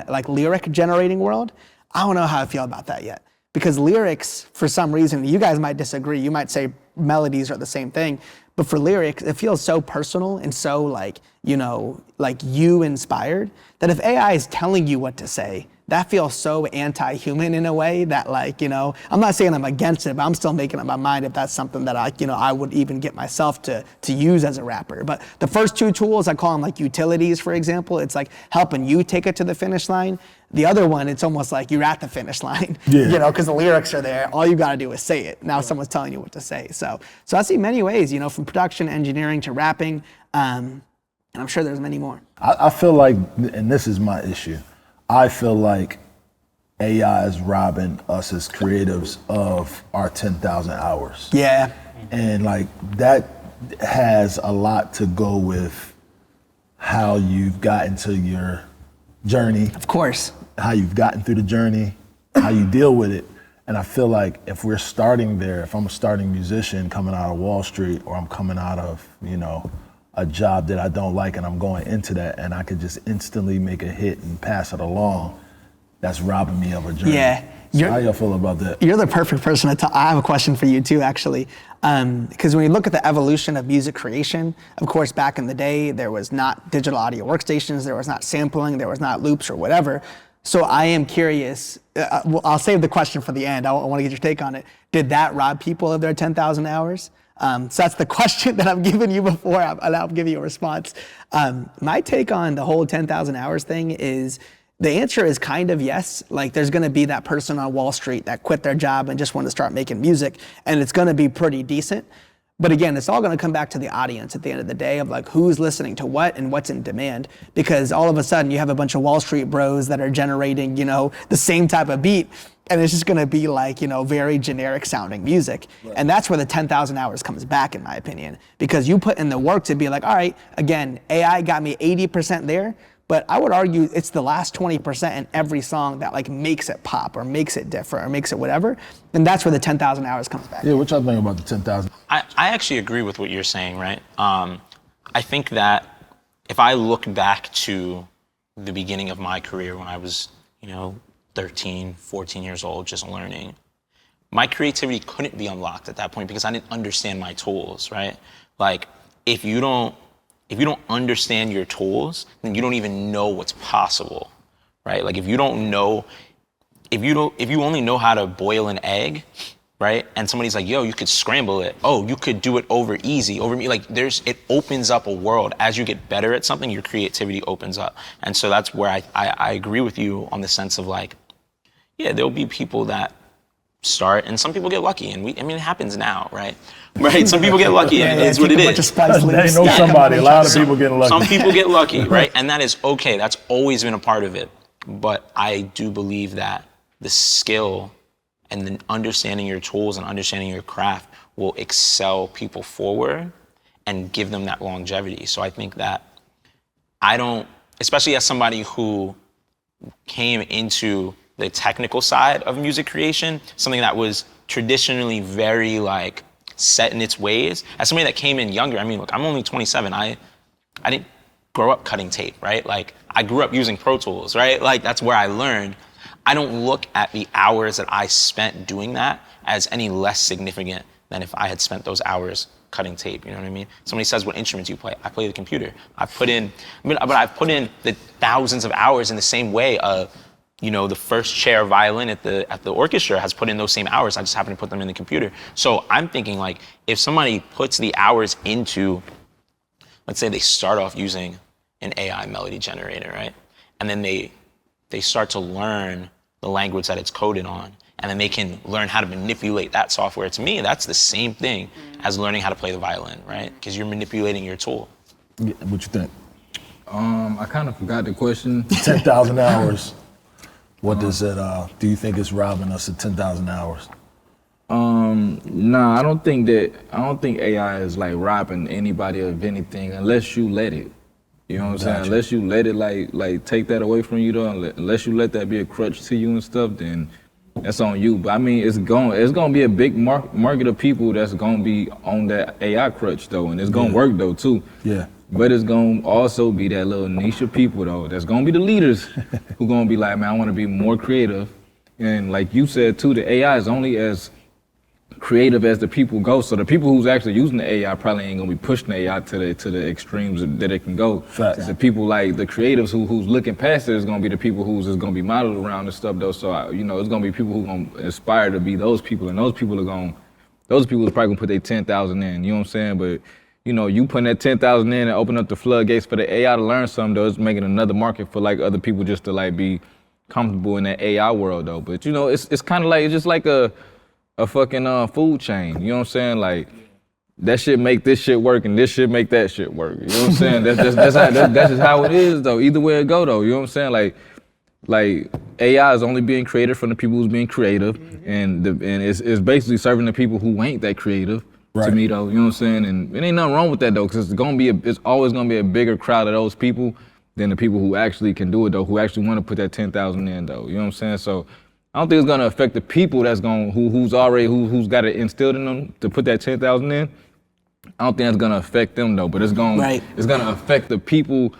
like lyric generating world, I don't know how I feel about that yet. Because lyrics, for some reason, you guys might disagree, you might say melodies are the same thing, but for lyrics, it feels so personal and so like, you know, like you inspired, that if AI is telling you what to say, that feels so anti-human in a way that like, you know, I'm not saying I'm against it, but I'm still making up my mind if that's something that I would even get myself to use as a rapper. But the first 2 tools, I call them like utilities, for example. It's like helping you take it to the finish line. The other one, it's almost like you're at the finish line, you know, because the lyrics are there. All you gotta do is say it. Now someone's telling you what to say. So I see many ways, you know, from production, engineering to rapping, and I'm sure there's many more. I feel like, and this is my issue, I feel like AI is robbing us as creatives of our 10,000 hours. Yeah. And like that has a lot to go with how you've gotten to your journey. Of course. How you've gotten through the journey, how you deal with it. And I feel like if we're starting there, if I'm a starting musician coming out of Wall Street, or I'm coming out of, you know, a job that I don't like and I'm going into that, and I could just instantly make a hit and pass it along, that's robbing me of a journey. Yeah. So how y'all feel about that? You're the perfect person to talk. I have a question for you too, actually. Because when you look at the evolution of music creation, of course, back in the day, there was not digital audio workstations, there was not sampling, there was not loops or whatever. So I am curious, well, I'll save the question for the end. I want to get your take on it. Did that rob people of their 10,000 hours? So that's the question that I've given you before, and I'll give you a response. My take on the whole 10,000 hours thing is, the answer is kind of yes. Like, there's gonna be that person on Wall Street that quit their job and just want to start making music, and it's gonna be pretty decent. But again, it's all gonna come back to the audience at the end of the day of like who's listening to what and what's in demand. Because all of a sudden you have a bunch of Wall Street bros that are generating, the same type of beat, and it's just gonna be like, very generic sounding music. Right. And that's where the 10,000 hours comes back, in my opinion. Because you put in the work to be like, all right, again, AI got me 80% there, but I would argue it's the last 20% in every song that like makes it pop or makes it different or makes it whatever. And that's where the 10,000 hours comes back. Yeah, what y'all think about the 10,000? I actually agree with what you're saying, right? I think that if I look back to the beginning of my career when I was, 13, 14 years old, just learning, my creativity couldn't be unlocked at that point because I didn't understand my tools, right? Like, if you don't understand your tools, then you don't even know what's possible, right? Like if you only know how to boil an egg, right? And somebody's like, yo, you could scramble it. Oh, you could do it over me. Like it opens up a world. As you get better at something, your creativity opens up. And so that's where I agree with you on the sense of like, yeah, there'll be people that start and some people get lucky. And it happens now, right? Right, some people get lucky, and it's what it is. They know somebody. A lot of people get lucky. Some people get lucky, right? And that is okay. That's always been a part of it. But I do believe that the skill and the understanding your tools and understanding your craft will excel people forward and give them that longevity. So I think that especially as somebody who came into the technical side of music creation, something that was traditionally very like set in its ways. As somebody that came in younger, look, I'm only 27. I didn't grow up cutting tape, right? Like I grew up using Pro Tools, right? Like that's where I learned. I don't look at the hours that I spent doing that as any less significant than if I had spent those hours cutting tape, you know what I mean? Somebody says, what instruments you play? I play the computer. I've put in the thousands of hours in the same way the first chair violin at the orchestra has put in those same hours. I just happen to put them in the computer. So I'm thinking like, if somebody puts the hours into, let's say they start off using an AI melody generator, right? And then they start to learn the language that it's coded on, and then they can learn how to manipulate that software. To me, that's the same thing as learning how to play the violin, right? Because you're manipulating your tool. Yeah, what you think? I kind of forgot the question. 10,000 hours. What does that, do you think it's robbing us of 10,000 hours? Nah, I don't think AI is like robbing anybody of anything unless you let it. You know what I'm saying? Unless you let it like take that away from you though, unless you let that be a crutch to you and stuff, then that's on you. But it's gonna be a big market of people that's gonna be on that AI crutch though, and it's gonna work though too. Yeah. But it's gonna also be that little niche of people though, that's gonna be the leaders who gonna be like, man, I wanna be more creative. And like you said too, the AI is only as creative as the people go. So the people who's actually using the AI probably ain't gonna be pushing the AI to the extremes that it can go. Facts. The people like the creatives who's looking past it is gonna be the people who's just gonna be modeled around and stuff though. So it's gonna be people who gonna aspire to be those people, and those people is probably gonna put their 10,000 in. You know what I'm saying? But you putting that 10,000 in and open up the floodgates for the AI to learn something though, it's making another market for like other people just to like be comfortable in that AI world though. But it's kind of like, it's just like a fucking food chain. You know what I'm saying? Like that shit make this shit work and this shit make that shit work. You know what I'm saying? That's just how it is though. Either way it go though. You know what I'm saying? Like AI is only being created from the people who's being creative, and it's basically serving the people who ain't that creative. Right. To me though, you know what I'm saying? And it ain't nothing wrong with that though, because it's always gonna be a bigger crowd of those people than the people who actually can do it though, who actually want to put that 10,000 in though. You know what I'm saying? So I don't think it's gonna affect the people who's got it instilled in them to put that 10,000 in. I don't think that's gonna affect them though, but it's gonna affect the people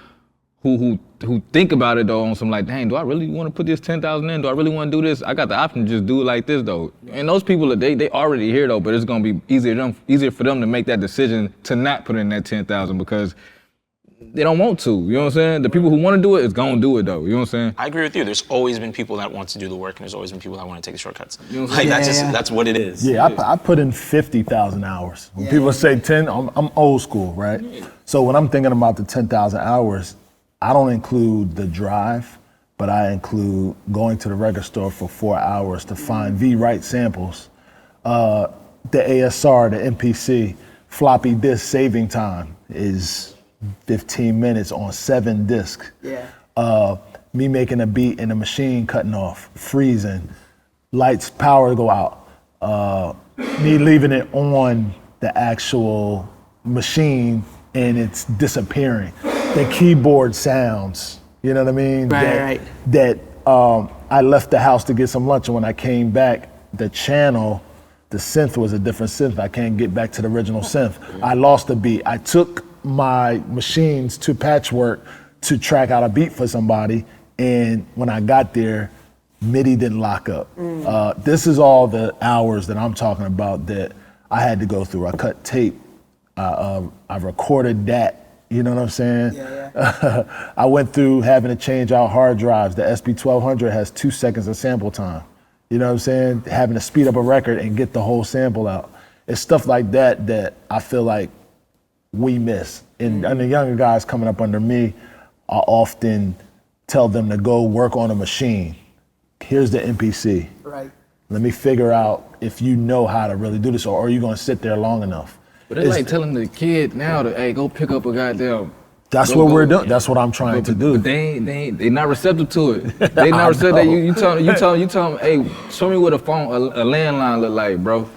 who who think about it though on some like, dang, do I really want to put this 10,000 in? Do I really want to do this? I got the option to just do it like this though. And those people, they already here though, but it's gonna be easier for them to make that decision to not put in that 10,000 because they don't want to, you know what I'm saying? The people who want to do it is gonna do it though, you know what I'm saying? I agree with you. There's always been people that want to do the work, and there's always been people that want to take the shortcuts. You know what I'm Like saying? that's what it is. Yeah, I put in 50,000 hours. When people say 10, I'm old school, right? So when I'm thinking about the 10,000 hours, I don't include the drive, but I include going to the record store for 4 hours to find the right samples. The ASR, the MPC, floppy disk saving time is 15 minutes on 7 discs. Yeah. Me making a beat and the machine cutting off, freezing, lights, power go out. Me leaving it on the actual machine and it's disappearing. The keyboard sounds, you know what I mean? Right. That I left the house to get some lunch, and when I came back, the synth was a different synth. I can't get back to the original synth. I lost the beat. I took my machines to Patchwork to track out a beat for somebody, and when I got there, MIDI didn't lock up. This is all the hours that I'm talking about that I had to go through. I cut tape. I recorded that. You know what I'm saying? Yeah. I went through having to change out hard drives. The SB1200 has 2 seconds of sample time. You know what I'm saying? Having to speed up a record and get the whole sample out. It's stuff like that that I feel like we miss. And the younger guys coming up under me, I often tell them to go work on a machine. Here's the MPC. Right. Let me figure out if you know how to really do this, or are you gonna sit there long enough? But it's like telling the kid now to, hey, go pick up a goddamn. That's what we're doing. That's what I'm trying to do. But they not receptive to it. They not receptive. You tell them, hey, show me what a landline look like, bro.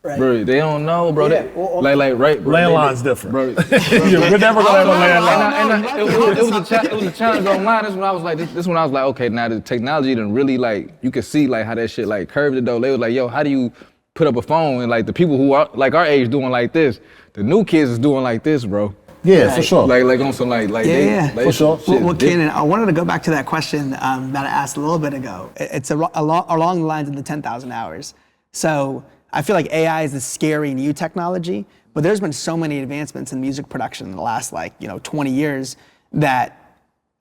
Right. Bro, they don't know, bro. Yeah, Like right. Bro, Landline's different. Bro, We're never gonna have a landline. It was a challenge online. This when I was like, this when I was like, okay, now the technology done really like, you could see like how that shit like curved it though. They was like, yo, how do you put up a phone? And like the people who are like our age doing like this, the new kids is doing like this, bro. Yeah, for sure. Like on some like Yeah. For sure. Well, Kenan, I wanted to go back to that question that I asked a little bit ago. It's along the lines of the 10,000 hours. So I feel like AI is a scary new technology, but there's been so many advancements in music production in the last 20 years that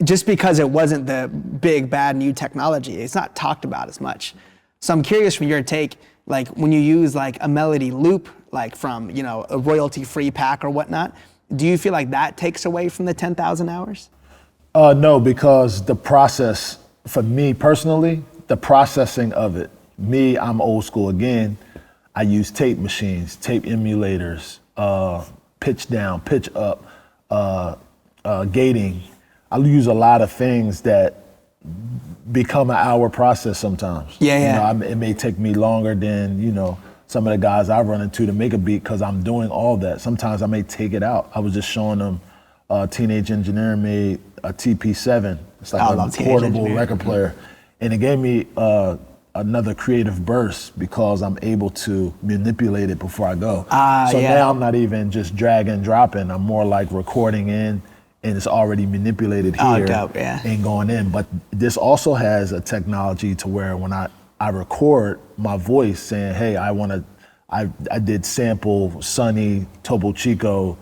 just because it wasn't the big bad new technology, it's not talked about as much. So I'm curious from your take, like when you use like a melody loop, like from a royalty-free pack or whatnot, do you feel like that takes away from the 10,000 hours? No, because the process, for me personally, the processing of it, I'm old school again. I use tape machines, tape emulators, pitch down, pitch up, gating. I use a lot of things that become an hour process sometimes. Yeah. It may take me longer than, some of the guys I run into to make a beat because I'm doing all that. Sometimes I may take it out. I was just showing them Teenage Engineer made a TP7. It's like a portable record player. And it gave me another creative burst because I'm able to manipulate it before I go. Now I'm not even just drag and dropping. I'm more like recording in and it's already manipulated here and going in. But this also has a technology to where when I record my voice saying, hey, I did sample Sonny, Topo Chico,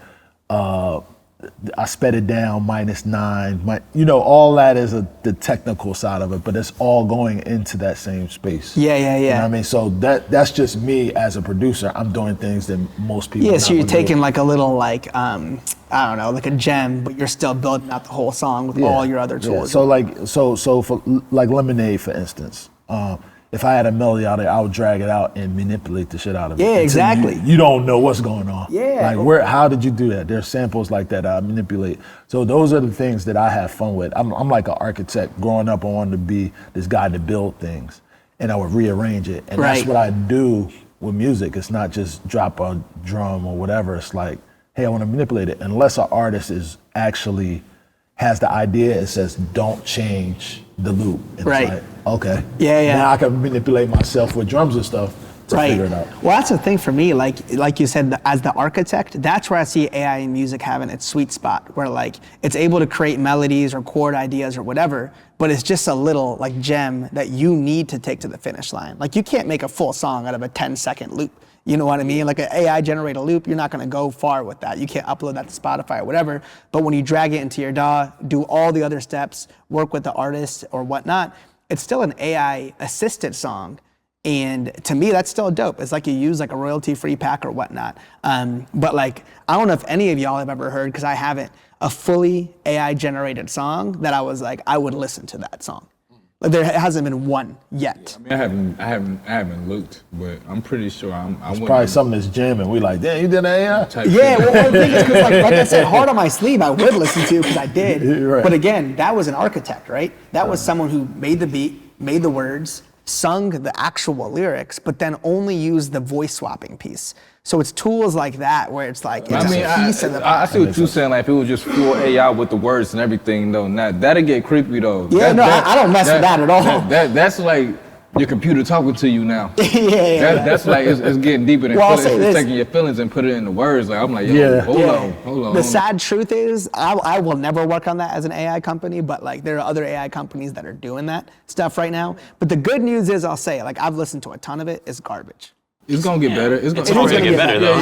I sped it down -9, all that is the technical side of it, but it's all going into that same space. Yeah. You know what I mean? So that's just me as a producer. I'm doing things that most people Yeah, so you're taking like a little like a gem, but you're still building out the whole song with all your other tools. So for like Lemonade, for instance, if I had a melody out there, I would drag it out and manipulate the shit out of it. Yeah, exactly. You don't know what's going on. Yeah. Like how did you do that? There's samples like that I manipulate. So those are the things that I have fun with. I'm like an architect. Growing up, I wanted to be this guy to build things, and I would rearrange it. And that's what I do with music. It's not just drop a drum or whatever. It's like, hey, I want to manipulate it. Unless an artist has the idea, it says don't change the loop. And it's like, okay. Yeah. Now I can manipulate myself with drums and stuff. figure it out. Well, that's the thing for me. Like you said, as the architect, that's where I see AI in music having its sweet spot, where like it's able to create melodies or chord ideas or whatever, but it's just a little like gem that you need to take to the finish line. Like you can't make a full song out of a 10-second loop. You know what I mean? Like an AI generated loop, you're not gonna go far with that. You can't upload that to Spotify or whatever. But when you drag it into your DAW, do all the other steps, work with the artist or whatnot, it's still an AI assisted song. And to me, that's still dope. It's like you use like a royalty-free pack or whatnot. But like, I don't know if any of y'all have ever heard, because I haven't, a fully AI generated song that I was like, I would listen to that song. Like there hasn't been one yet. I mean, I haven't looked, but I'm pretty sure It's probably something that's jamming. We like, damn, you did AI? Yeah, well, the thing is, because like I said, hard on my sleeve, I would listen to because I did. Right. But again, that was an architect, right? That was someone who made the beat, made the words, sung the actual lyrics, but then only used the voice swapping piece. So it's tools like that where it's like, it's a piece of the I see what you're saying. Like if it was just full AI with the words and everything, though, that'd get creepy though. Yeah, I don't mess with that at all. That's like your computer talking to you now. That's like it's getting deeper than Well, feelings. It's taking your feelings and put it into words. Like I'm like, yo, hold on. The sad truth is, I will never work on that as an AI company, but like there are other AI companies that are doing that stuff right now. But the good news is, I'll say, like I've listened to a ton of it. It's garbage. It's gonna get better. It's always gonna get better, though.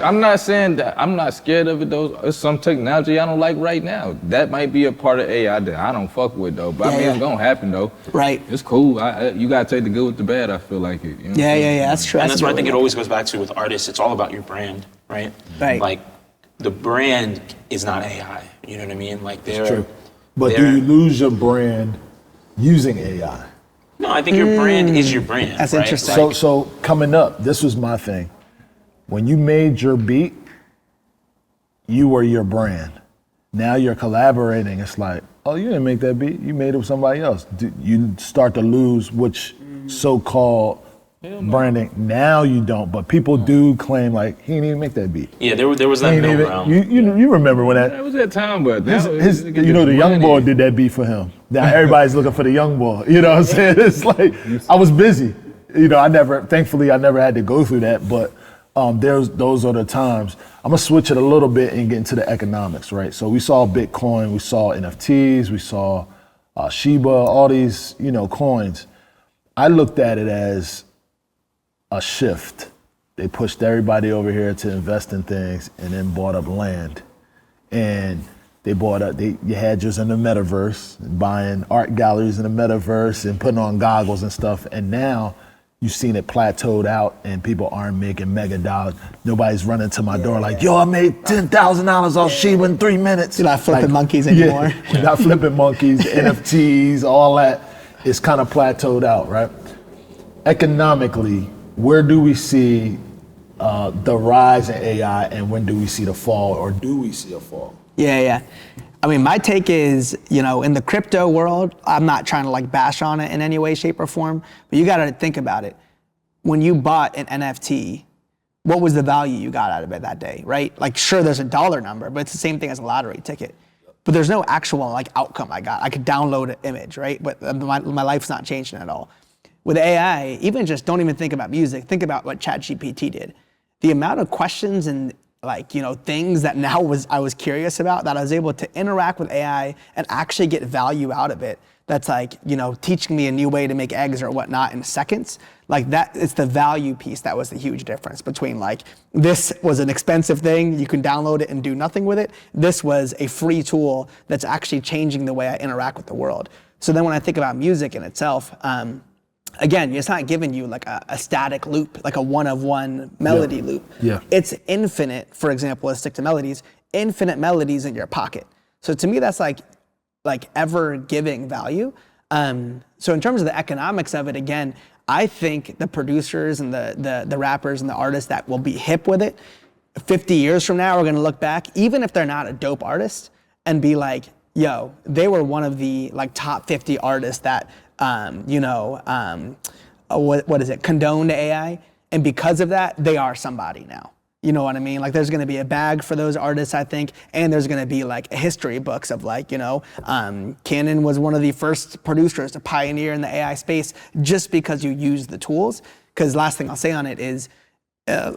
I'm not saying that I'm not scared of it though. It's some technology I don't like right now. That might be a part of AI that I don't fuck with though. But I mean, it's gonna happen though. Right. It's cool. You gotta take the good with the bad. I feel like it. You know That's true. And that's what I think it always goes back to with artists. It's all about your brand, right? Right. Like the brand is not AI. You know what I mean? Like It's true. But do you lose your brand using AI? No, I think your brand is your brand. That's right? interesting. So coming up, this was my thing. When you made your beat, you were your brand. Now you're collaborating. It's like, oh, you didn't make that beat. You made it with somebody else. You start to lose which so-called branding. Now you don't, but people do claim like he didn't even make that beat. Yeah, there was that middle ground. You remember when That was that time, but the young boy did that beat for him. Now everybody's looking for the young boy. You know what I'm saying? It's like I was busy. You know, thankfully I never had to go through that, but those are the times. I'm gonna switch it a little bit and get into the economics, right? So we saw Bitcoin, we saw NFTs, we saw Shiba, all these, coins. I looked at it as a shift. They pushed everybody over here to invest in things and then bought up land. And you had just in the metaverse, buying art galleries in the metaverse and putting on goggles and stuff. And now you've seen it plateaued out and people aren't making mega dollars. Nobody's running to my door like, yo, I made $10,000 off Shiba in 3 minutes. You're not flipping monkeys anymore. We're not flipping monkeys, NFTs, all that. It's kind of plateaued out, right? Economically, where do we see the rise in AI and when do we see the fall, or do we see a fall? Yeah. I mean, my take is, in the crypto world, I'm not trying to like bash on it in any way, shape, or form, but you got to think about it. When you bought an NFT, what was the value you got out of it that day, right? Like, sure, there's a dollar number, but it's the same thing as a lottery ticket. But there's no actual like outcome I got. I could download an image, right? But my life's not changing at all. With AI, even just don't even think about music. Think about what ChatGPT did. The amount of questions and things that I was curious about, that I was able to interact with AI and actually get value out of it. That's like, teaching me a new way to make eggs or whatnot in seconds. Like that, it's the value piece that was the huge difference between like, this was an expensive thing, you can download it and do nothing with it. This was a free tool that's actually changing the way I interact with the world. So then when I think about music in itself, again, it's not giving you like a static loop, like a one-of-one melody loop. Yeah. It's infinite, for example, let's stick to melodies, infinite melodies in your pocket. So to me, that's like ever giving value. So in terms of the economics of it, again, I think the producers and the rappers and the artists that will be hip with it, 50 years from now, we're gonna look back, even if they're not a dope artist, and be like, yo, they were one of the like top 50 artists that, condoned AI. And because of that, they are somebody now. You know what I mean? Like there's gonna be a bag for those artists, I think, and there's gonna be like history books of like, Canon was one of the first producers to pioneer in the AI space just because you use the tools. Because last thing I'll say on it is,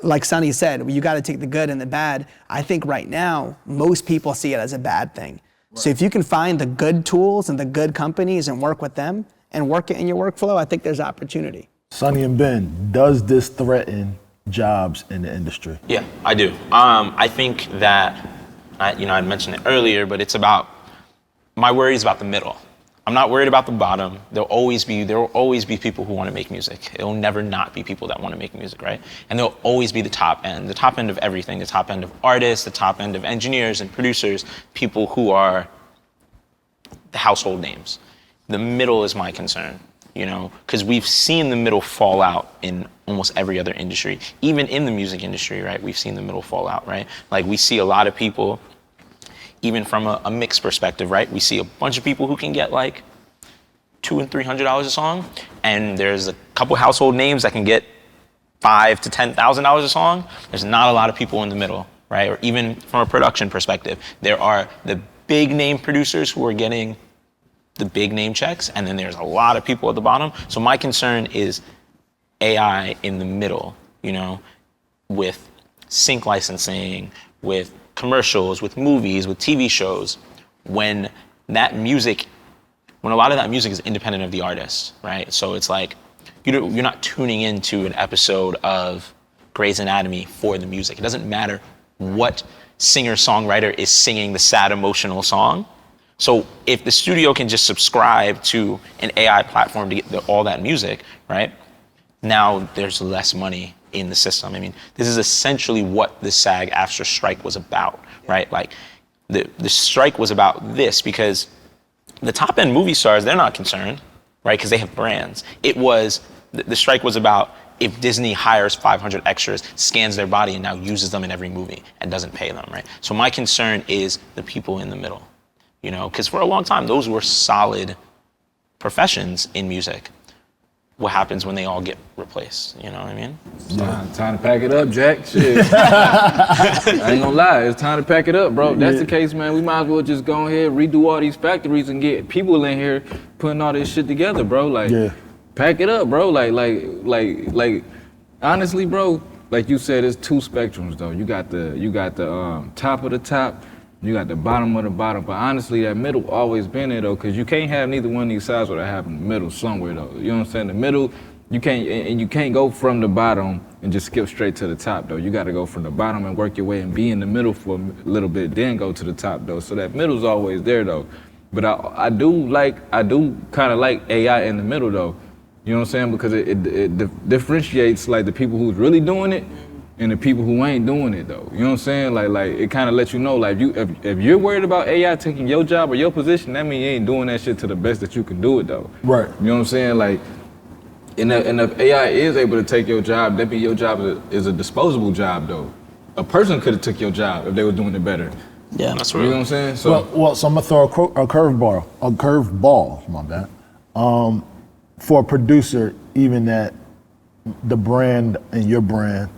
like Sonny said, you gotta take the good and the bad. I think right now, most people see it as a bad thing. Right. So if you can find the good tools and the good companies and work with them and work it in your workflow, I think there's opportunity. Sonny and Ben, does this threaten jobs in the industry? Yeah, I do. I think that, I mentioned it earlier, but it's about, my worry is about the middle. I'm not worried about the bottom. There will always be people who want to make music. It will never not be people that want to make music, right? And there'll always be the top end of everything, the top end of artists, the top end of engineers and producers, people who are the household names. The middle is my concern, because we've seen the middle fall out in almost every other industry. Even in the music industry, right? We've seen the middle fall out, right? Like we see a lot of people, even from a mix perspective, right? We see a bunch of people who can get like $200 and $300 a song, and there's a couple household names that can get $5,000 to $10,000 a song. There's not a lot of people in the middle, right? Or even from a production perspective, there are the big name producers who are getting the big name checks, and then there's a lot of people at the bottom. So my concern is AI in the middle, with sync licensing, with commercials, with movies, with TV shows, when a lot of that music is independent of the artist, right? So it's like, you're not tuning into an episode of Grey's Anatomy for the music. It doesn't matter what singer-songwriter is singing the sad emotional song. So if the studio can just subscribe to an AI platform to get all that music, right? Now there's less money in the system. I mean, this is essentially what the SAG-AFTRA strike was about, right? Like the strike was about this because the top end movie stars, they're not concerned, right? Because they have brands. The strike was about if Disney hires 500 extras, scans their body and now uses them in every movie and doesn't pay them, right? So my concern is the people in the middle, because for a long time, those were solid professions in music. What happens when they all get replaced? You know what I mean? Time to pack it up, Jack. Shit. I ain't gonna lie, it's time to pack it up, bro. If that's the case, man, we might as well just go ahead, redo all these factories and get people in here putting all this shit together, bro. Like, pack it up, bro. Like, honestly, bro, like you said, it's two spectrums, though. You got the top of the top, you got the bottom of the bottom, but honestly, that middle always been there, though, because you can't have neither one of these sides without having the middle somewhere, though. You know what I'm saying? The middle, you can't go from the bottom and just skip straight to the top, though. You got to go from the bottom and work your way and be in the middle for a little bit, then go to the top, though. So that middle's always there, though. But I do kind of like AI in the middle, though. You know what I'm saying? Because it differentiates like the people who's really doing it and the people who ain't doing it, though. You know what I'm saying? Like it kind of lets you know, like if you're worried about AI taking your job or your position, that means you ain't doing that shit to the best that you can do it, though. Right. You know what I'm saying? Like, and if AI is able to take your job, that means your job is a disposable job, though. A person could have took your job if they were doing it better. Yeah, that's right. You know what I'm saying? So so I'm gonna throw a curveball, my bad. For a producer, even that the brand and your brand,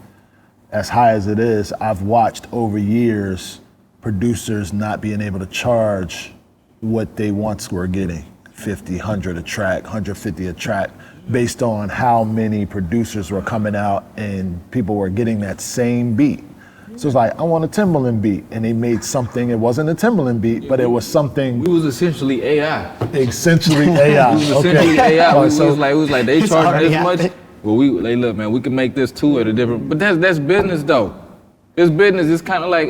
as high as it is, I've watched over years producers not being able to charge what they once were getting, 50, 100 a track, 150 a track, based on how many producers were coming out and people were getting that same beat. So it's like, I want a Timbaland beat, and they made something, it wasn't a Timbaland beat, but it was something. We was essentially AI. Essentially AI. We was essentially AI. Right, it was like they charging this much. Well, look, man, we can make this too at a different, but that's business, though. It's business. It's kind of like,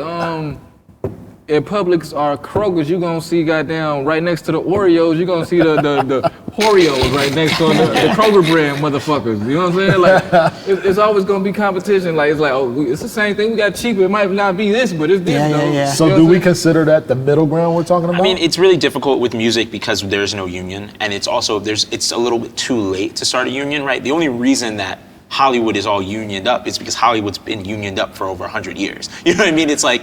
at Publix or Kroger's, you're gonna see goddamn right next to the Oreos, you're gonna see the Oreos right next to the Kroger brand motherfuckers. You know what I'm saying? Like, it's always gonna be competition. Like, it's like, it's the same thing. We got cheaper. It might not be this, but it's this, though. Yeah. So do we consider that the middle ground we're talking about? I mean, it's really difficult with music because there's no union, and it's also, it's a little bit too late to start a union, right? The only reason that Hollywood is all unioned up is because Hollywood's been unioned up for over 100 years. You know what I mean? It's like,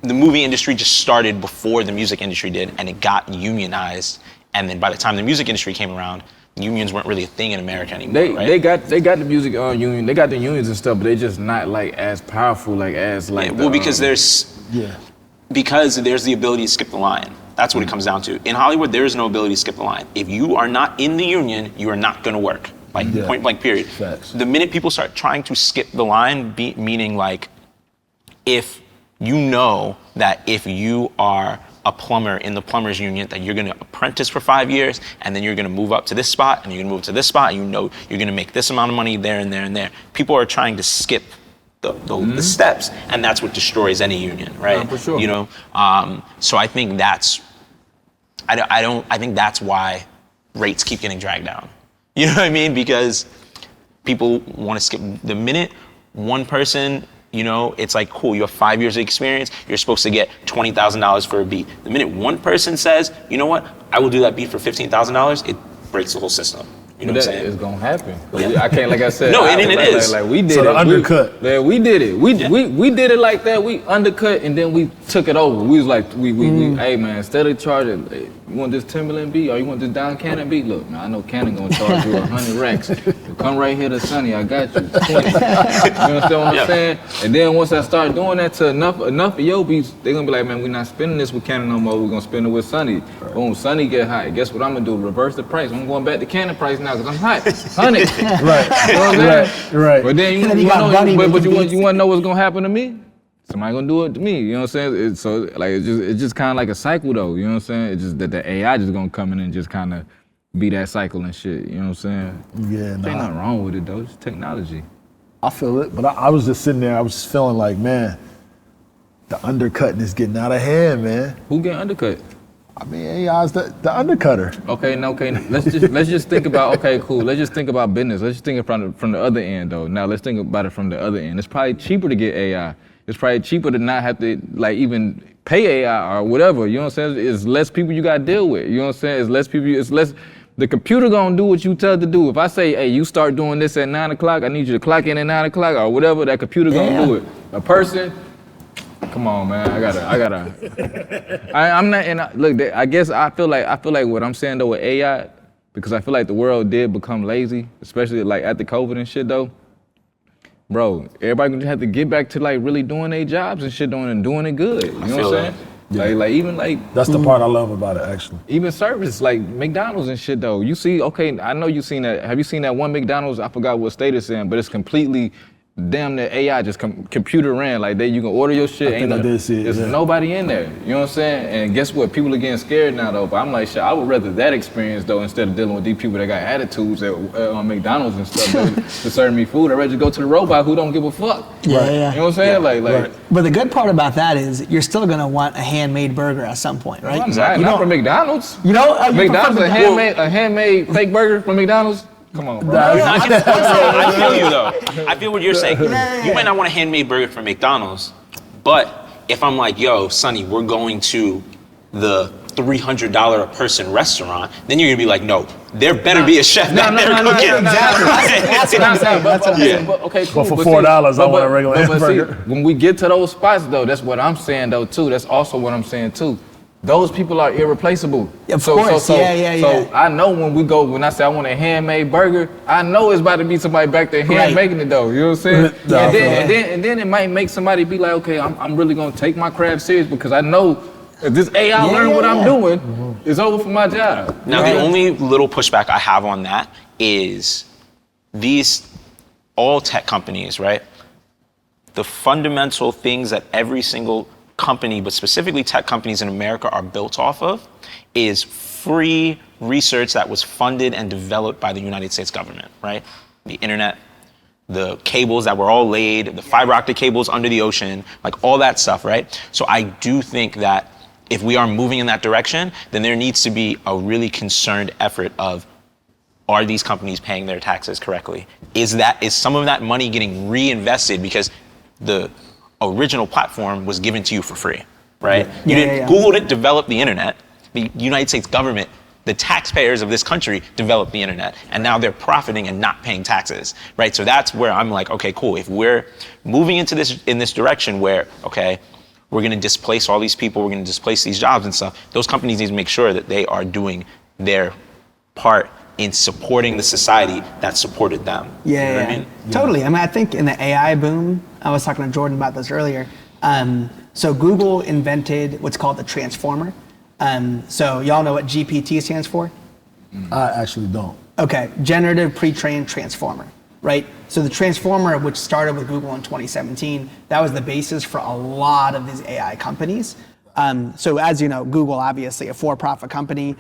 the movie industry just started before the music industry did, and it got unionized. And then by the time the music industry came around, unions weren't really a thing in America anymore. They right? they got the music union, they got the unions and stuff, but they just not like as powerful like as like. Well, because because there's the ability to skip the line. That's what it comes down to. In Hollywood, there is no ability to skip the line. If you are not in the union, you are not going to work. Like point blank, period. Facts. The minute people start trying to skip the line, meaning like, if you know that if you are a plumber in the plumbers union, that you're going to apprentice for 5 years, and then you're going to move up to this spot, and you're going to move to this spot, and you know you're going to make this amount of money there and there and there. People are trying to skip the steps, and that's what destroys any union, right? Yeah, for sure. You know, so I think that's, I think that's why rates keep getting dragged down. You know what I mean? Because people want to skip. The minute one person, you know, it's like, cool, you have 5 years of experience, you're supposed to get $20,000 for a beat. The minute one person says, you know what, I will do that beat for $15,000, it breaks the whole system. You know what I'm saying? It's gonna happen. I can't, like I said. No, and it is. Like we did So it. the undercut. We did it. We did it like that. We undercut and then we took it over. We was like, hey man, instead of charging, hey, you want this Timberland beat or you want this Don Cannon beat? Look, man, I know Cannon gonna charge you 100 racks. Come right here to Sonny, I got you. 20. You understand what I'm saying? And then once I start doing that to enough of your beats, they're gonna be like, man, we're not spending this with Cannon no more. We're gonna spend it with Sonny. Right. Boom, Sonny get high. Guess what I'm gonna do? Reverse the price. I'm going back to Cannon price now because I'm hot. 100. Right. You know what I'm saying? Right. But then you want to know what's gonna happen to me? Somebody gonna do it to me. You know what I'm saying? It's just kind of like a cycle though. You know what I'm saying? It's just that the AI just gonna come in and just kind of be that cycle and shit. You know what I'm saying? Yeah. Ain't nothing wrong with it though. It's technology. I feel it, but I was just sitting there. I was just feeling like, man, the undercutting is getting out of hand, man. Who getting undercut? I mean, AI's the undercutter. Okay. Let's just think about. Okay, cool. Let's just think about business. Let's just think from the other end though. Now let's think about it from the other end. It's probably cheaper to get AI. It's probably cheaper to not have to like even pay AI or whatever. You know what I'm saying? It's less people you got to deal with. You know what I'm saying? It's less people. It's less. The computer gonna do what you tell it to do. If I say, hey, you start doing this at 9 o'clock, I need you to clock in at 9 o'clock or whatever, that computer gonna do it. A person. Come on, man. I'm not. And look, I guess I feel like what I'm saying though with AI, because I feel like the world did become lazy, especially like after COVID and shit though. Bro, everybody gonna have to get back to like really doing their jobs and shit, doing it good. You know what I'm saying? Yeah. Like even like. That's the part I love about it, actually. Even service like McDonald's and shit though. You see, okay, I know you seen that. Have you seen that one McDonald's? I forgot what state it's in, but it's completely. Damn, the AI just computer ran like that. You can order your shit. I did see it. There's nobody in there. You know what I'm saying? And guess what? People are getting scared now though. But I'm like, shit, I would rather that experience though instead of dealing with these people that got attitudes on McDonald's and stuff to serve me food. I'd rather just go to the robot who don't give a fuck. Yeah, right. yeah. You know what I'm saying? Yeah. Like. But the good part about that is you're still gonna want a handmade burger at some point, right? Exactly. Not from McDonald's. You know, McDonald's a handmade fake burger from McDonald's. Come on, bro. I feel you though. I feel what you're saying. You might not want a handmade burger from McDonald's, but if I'm like, yo, Sonny, we're going to the $300 a person restaurant, then you're gonna be like, no, there better be a chef back there cooking. That's what I'm saying. That's what I'm saying. Okay, cool. But for $4, I want a regular hamburger. See, when we get to those spots though, that's what I'm saying though too. That's also what I'm saying too. Those people are irreplaceable. Of course, So I know when I say I want a handmade burger, I know it's about to be somebody back there making it though. You know what I'm saying? And then it might make somebody be like, okay, I'm really gonna take my craft serious because I know if this AI learn what I'm doing, it's over for my job. Now the only little pushback I have on that is all tech companies, right? The fundamental things that every single company, but specifically tech companies in America are built off of is free research that was funded and developed by the United States government, right? The internet, the cables that were all laid, the fiber optic cables under the ocean, like all that stuff, right? So I do think that if we are moving in that direction, then there needs to be a really concerned effort of, are these companies paying their taxes correctly? Is some of that money getting reinvested because the original platform was given to you for free, right? Google didn't develop the internet. The United States government, the taxpayers of this country developed the internet, and now they're profiting and not paying taxes, right? So that's where I'm like, okay, cool. If we're moving into this direction where, okay, we're gonna displace all these people, we're gonna displace these jobs and stuff, those companies need to make sure that they are doing their part in supporting the society that supported them. Yeah, You know what yeah. I mean? Totally. I mean, I think in the AI boom, I was talking to Jordan about this earlier. So Google invented what's called the transformer. So y'all know what GPT stands for? I actually don't. Okay, generative pre-trained transformer, right? So the transformer, which started with Google in 2017, that was the basis for a lot of these AI companies. So as you know, Google, obviously a for-profit company,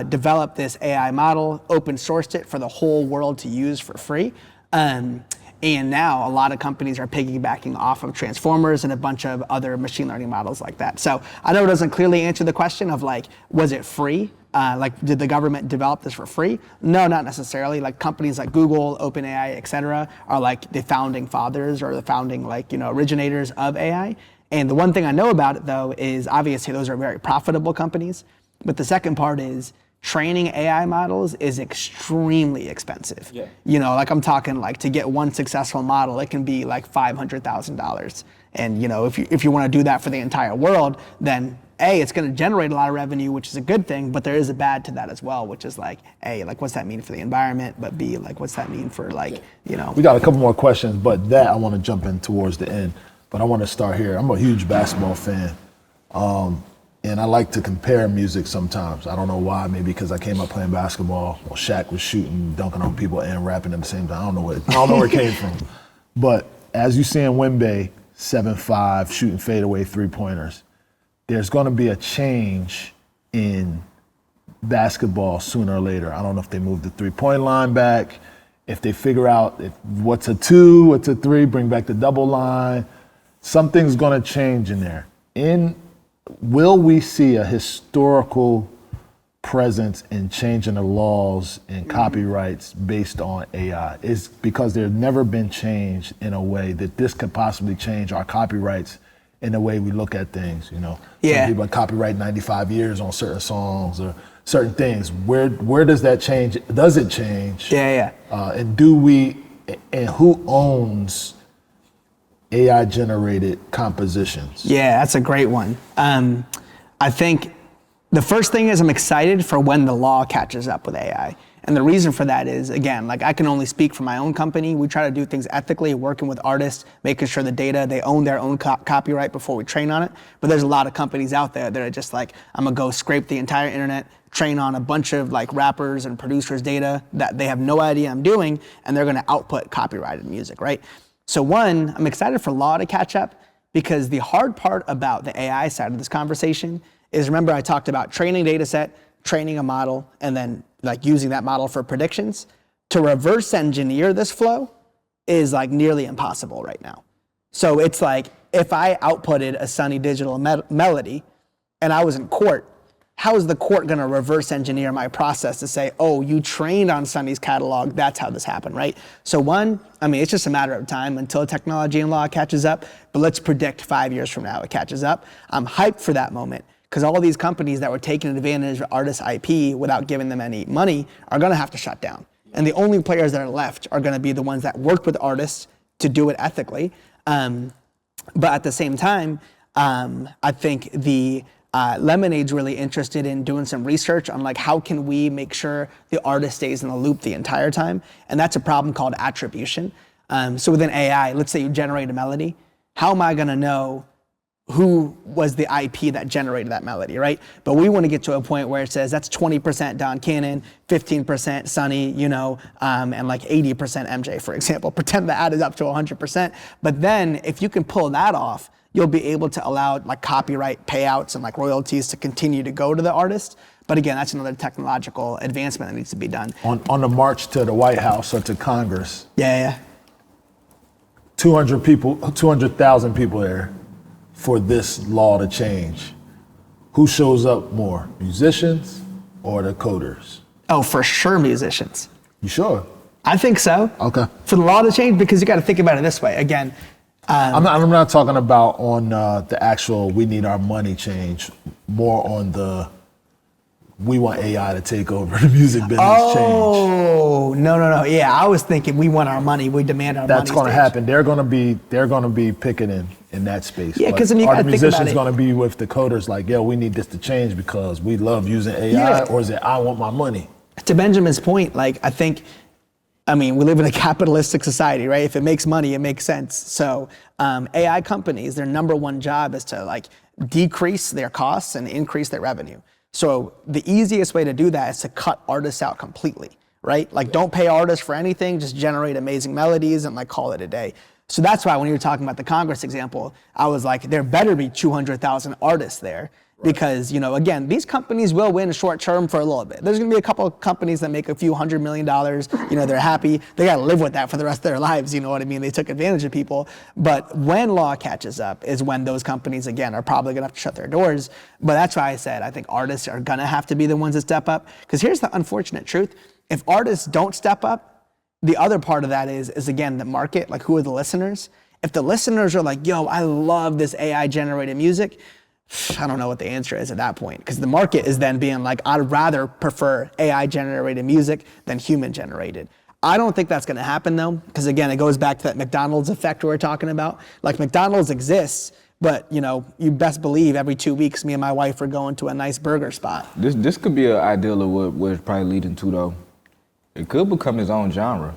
developed this AI model, open sourced it for the whole world to use for free. And now a lot of companies are piggybacking off of transformers and a bunch of other machine learning models like that. So I know it doesn't clearly answer the question of like, was it free? Like, did the government develop this for free? No, not necessarily. Like companies like Google, OpenAI, et cetera, are like the founding fathers or the founding originators of AI. And the one thing I know about it though is obviously those are very profitable companies. But the second part is training AI models is extremely expensive. Yeah. Like I'm talking like to get one successful model, it can be like $500,000. And if you want to do that for the entire world, then A, it's going to generate a lot of revenue, which is a good thing, but there is a bad to that as well, which is like, A, like what's that mean for the environment? But B, like what's that mean for We got a couple more questions, but that I want to jump in towards the end. But I want to start here. I'm a huge basketball fan. And I like to compare music sometimes. I don't know why, maybe because I came up playing basketball. Well, Shaq was shooting, dunking on people and rapping at the same time. I don't know where it came from. But as you see in Wemby, 7'5", shooting fadeaway three-pointers, there's going to be a change in basketball sooner or later. I don't know if they move the three-point line back, if they figure out what's a 2, what's a 3, bring back the double line. Something's going to change in there. Will we see a historical presence in changing the laws and copyrights based on AI? It's because there's never been change in a way that this could possibly change our copyrights in the way we look at things, Yeah. Some people copyright 95 years on certain songs or certain things. Where does that change? Does it change? Yeah. And who owns AI generated compositions? Yeah, that's a great one. I think the first thing is I'm excited for when the law catches up with AI. And the reason for that is, again, like I can only speak for my own company. We try to do things ethically, working with artists, making sure the data, they own their own copyright before we train on it. But there's a lot of companies out there that are just like, I'm gonna go scrape the entire internet, train on a bunch of like rappers and producers' data that they have no idea I'm doing, and they're gonna output copyrighted music, right? So one, I'm excited for law to catch up because the hard part about the AI side of this conversation is, remember I talked about training data set, training a model, and then like using that model for predictions. To reverse engineer this flow is like nearly impossible right now. So it's like, if I outputted a Sonny Digital melody and I was in court, how is the court gonna reverse engineer my process to say, oh, you trained on Sonny's catalog, that's how this happened, right? So one, I mean, it's just a matter of time until technology and law catches up, but let's predict 5 years from now it catches up. I'm hyped for that moment because all these companies that were taking advantage of artists' IP without giving them any money are gonna have to shut down. And the only players that are left are gonna be the ones that worked with artists to do it ethically. But at the same time, I think the Lemonade's really interested in doing some research on like how can we make sure the artist stays in the loop the entire time, and that's a problem called attribution. So within AI, let's say you generate a melody, how am I gonna know who was the IP that generated that melody, right? But we want to get to a point where it says that's 20% Don Cannon, 15% Sonny, and like 80% MJ, for example. Pretend that added up to 100%. But then if you can pull that off, you'll be able to allow like copyright payouts and like royalties to continue to go to the artist. But again, that's another technological advancement that needs to be done. On the march to the White House or to Congress, Yeah. 200,000 people there for this law to change. Who shows up more, musicians or the coders? Oh, for sure, musicians. You sure? I think so. Okay. For the law to change, because you got to think about it this way. Again, I'm not talking about on the actual we need our money change, more on the we want AI to take over the music business change. Oh, no. Yeah, I was thinking we want our money, we demand our money. That's going to happen. They're going to be picking in that space. Yeah, because I mean, you are got the to think about musicians it. going to be with the coders like, yo, we need this to change because we love using AI, or is it I want my money? to Benjamin's point, like we live in a capitalistic society, right? If it makes money, it makes sense. So AI companies, their number one job is to like decrease their costs and increase their revenue. So the easiest way to do that is to cut artists out completely, right? Like don't pay artists for anything, just generate amazing melodies and like call it a day. So that's why when you were talking about the Congress example, I was like, there better be 200,000 artists there. Because, again, these companies will win short term for a little bit. There's gonna be a couple of companies that make a few $100 million, they're happy. They gotta live with that for the rest of their lives, you know what I mean? They took advantage of people. But when law catches up is when those companies, again, are probably gonna have to shut their doors. But that's why I said, I think artists are gonna have to be the ones that step up. Because here's the unfortunate truth. If artists don't step up, the other part of that is again, the market, like who are the listeners? If the listeners are like, yo, I love this AI generated music, I don't know what the answer is at that point, because the market is then being like, I'd rather prefer AI generated music than human generated. I don't think that's gonna happen though, because again, it goes back to that McDonald's effect we were talking about. Like McDonald's exists, but you best believe every 2 weeks, me and my wife are going to a nice burger spot. This could be an ideal of what it's probably leading to though. It could become its own genre.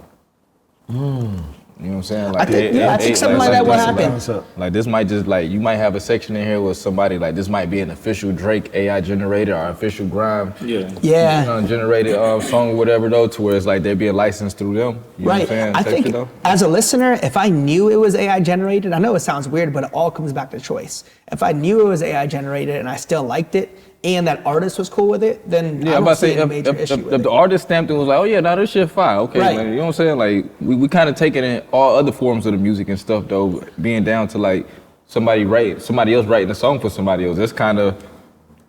You know what I'm saying? Like, I think something like that will happen. Like this might just like, you might have a section in here with somebody like, this might be an official Drake AI generated or official Grime generated song or whatever though, to where it's like they're being licensed through them. You know what I'm saying? I think as a listener, if I knew it was AI generated, I know it sounds weird, but it all comes back to choice. If I knew it was AI generated and I still liked it, and that artist was cool with it, then I don't see a major issue with it. If the artist stamped it and was like, oh yeah, now this shit fire, okay, right. Like, you know what I'm saying? Like, we kind of take it in all other forms of the music and stuff though, being down to like somebody else writing a song for somebody else. That's kind of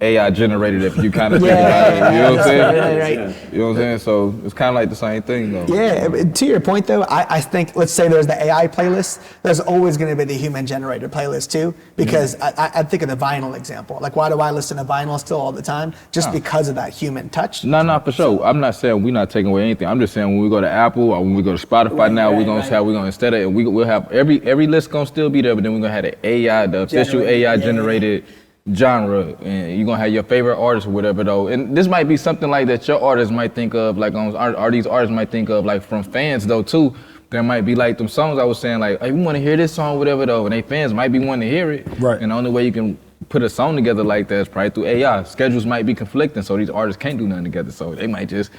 AI generated if you kind of think about it, you know what I'm saying? Right. You know what I'm saying? So it's kind of like the same thing though. Yeah, to your point though, I think, let's say there's the AI playlist, there's always gonna be the human generated playlist too, because I think of the vinyl example. Like why do I listen to vinyl still all the time? Just because of that human touch. No, for sure. I'm not saying we're not taking away anything. I'm just saying when we go to Apple or when we go to Spotify we're gonna instead of, and we'll have every list gonna still be there, but then we're gonna have the AI, the official AI generated genre, and you're gonna have your favorite artist or whatever though. And this might be something like that your artists might think of, like these artists might think of, like from fans though too. There might be like them songs I was saying like, hey, we wanna hear this song, whatever though, and they fans might be wanting to hear it. Right. And the only way you can put a song together like that is probably through AI. Schedules might be conflicting, so these artists can't do nothing together, so they might just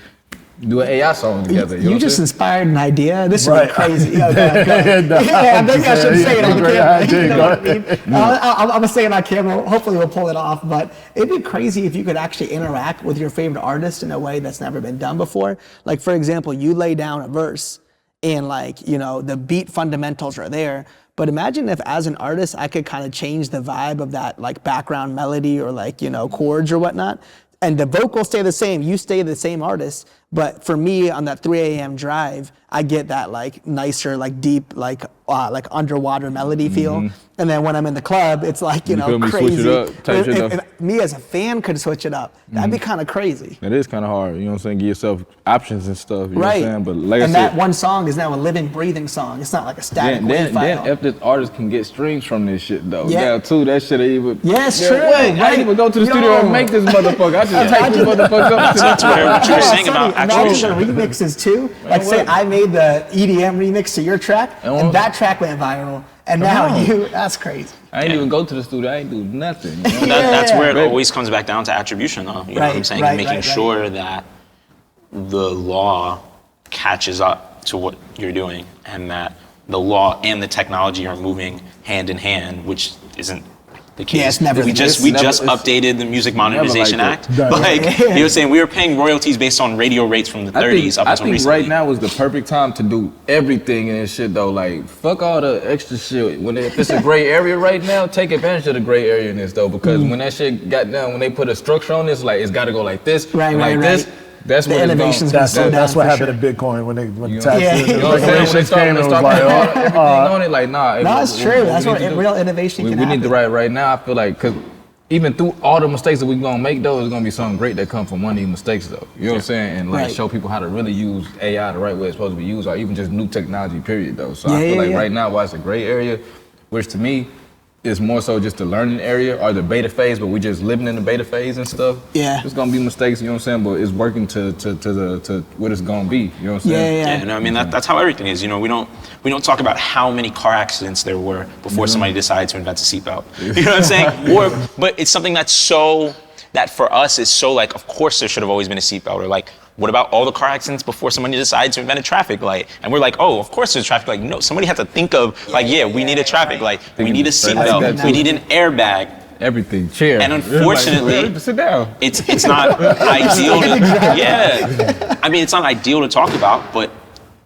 do an AI song together. You just inspired an idea. This is crazy. Yeah, I think I should say it on camera. You know what I mean? I'm gonna say it on camera. Hopefully we'll pull it off. But it'd be crazy if you could actually interact with your favorite artist in a way that's never been done before. Like for example, you lay down a verse and the beat fundamentals are there. But imagine if as an artist, I could kind of change the vibe of that like background melody or chords or whatnot. And the vocals stay the same, you stay the same artist, but for me on that 3 a.m. drive, I get that nicer, deep, underwater melody feel. And then when I'm in the club, it's crazy. Switch it up, if me as a fan could switch it up, that'd be kind of crazy. It is kind of hard, you know what I'm saying? Give yourself options and stuff, you know what I'm saying? But like and that one song is now a living, breathing song. It's not like a static wave file. Then if this artist can get streams from this shit though, now too, that shit even. Yeah, it's true. I didn't even go to the studio and make this motherfucker. I just type this motherfucker up. To what you were saying about attribution. Remixes too. Like say I made the EDM remix to your track, and that track went viral. And now that's crazy. I ain't even go to the studio, I ain't do nothing. But that's where it always comes back down to attribution though. You know what I'm saying? And making sure that the law catches up to what you're doing and that the law and the technology are moving hand in hand, which isn't the case. Yeah, it's never we just updated the Music Modernization Act. But you were saying we were paying royalties based on radio rates from the 30s up until recently. I think right now is the perfect time to do everything in this shit though. Like fuck all the extra shit. If it's a gray area right now, take advantage of the gray area in this though, because when that shit got done, when they put a structure on this, it's gotta go like this, this. That's what innovations. That's what happened to Bitcoin when the taxes and regulations came. It was like everything on it. Like no, it's true. That's what real innovation can happen. We need to write right now. I feel like because even through all the mistakes that we're gonna make, though, there's gonna be something great that come from one of these mistakes, though. You know what I'm saying? And show people how to really use AI the right way it's supposed to be used, or even just new technology. Period, though. So I feel like right now, while it's a gray area, which to me it's more so just the learning area or the beta phase, but we just living in the beta phase and stuff. Yeah. There's gonna be mistakes, you know what I'm saying? But it's working to what it's gonna be, you know what I'm saying? Yeah. And I mean that's how everything is. You know, we don't talk about how many car accidents there were before somebody decided to invent a seatbelt. You know what I'm saying? But it's something that for us is so like, of course there should have always been a seatbelt, or like, what about all the car accidents before somebody decided to invent a traffic light? And we're like, oh, of course there's a traffic light. No, somebody had to think of like, we need a traffic light, we need a seatbelt, we need an airbag. Everything, chair. And unfortunately, like, sit down. It's not ideal. I mean, it's not ideal to talk about, but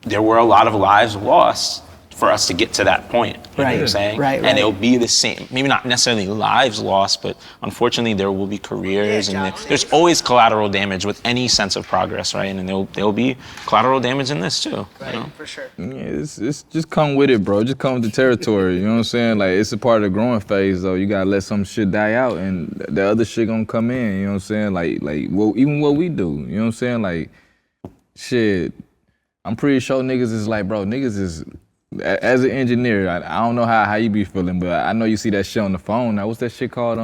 there were a lot of lives lost for us to get to that point. You know what I'm saying? Right. And it'll be the same, maybe not necessarily lives lost, but unfortunately there will be careers, and there's always collateral damage with any sense of progress, right? And there'll be collateral damage in this too. Right, you know? for sure. Yeah, it's just come with it, bro. Just come with the territory. You know what I'm saying? Like, it's a part of the growing phase, though. You gotta let some shit die out, and the other shit gonna come in. You know what I'm saying? Like, well, even what we do. You know what I'm saying? Like, shit. I'm pretty sure niggas is like, bro. Niggas is. As an engineer, I don't know how you be feeling, but I know you see that shit on the phone. Now, what's that shit called?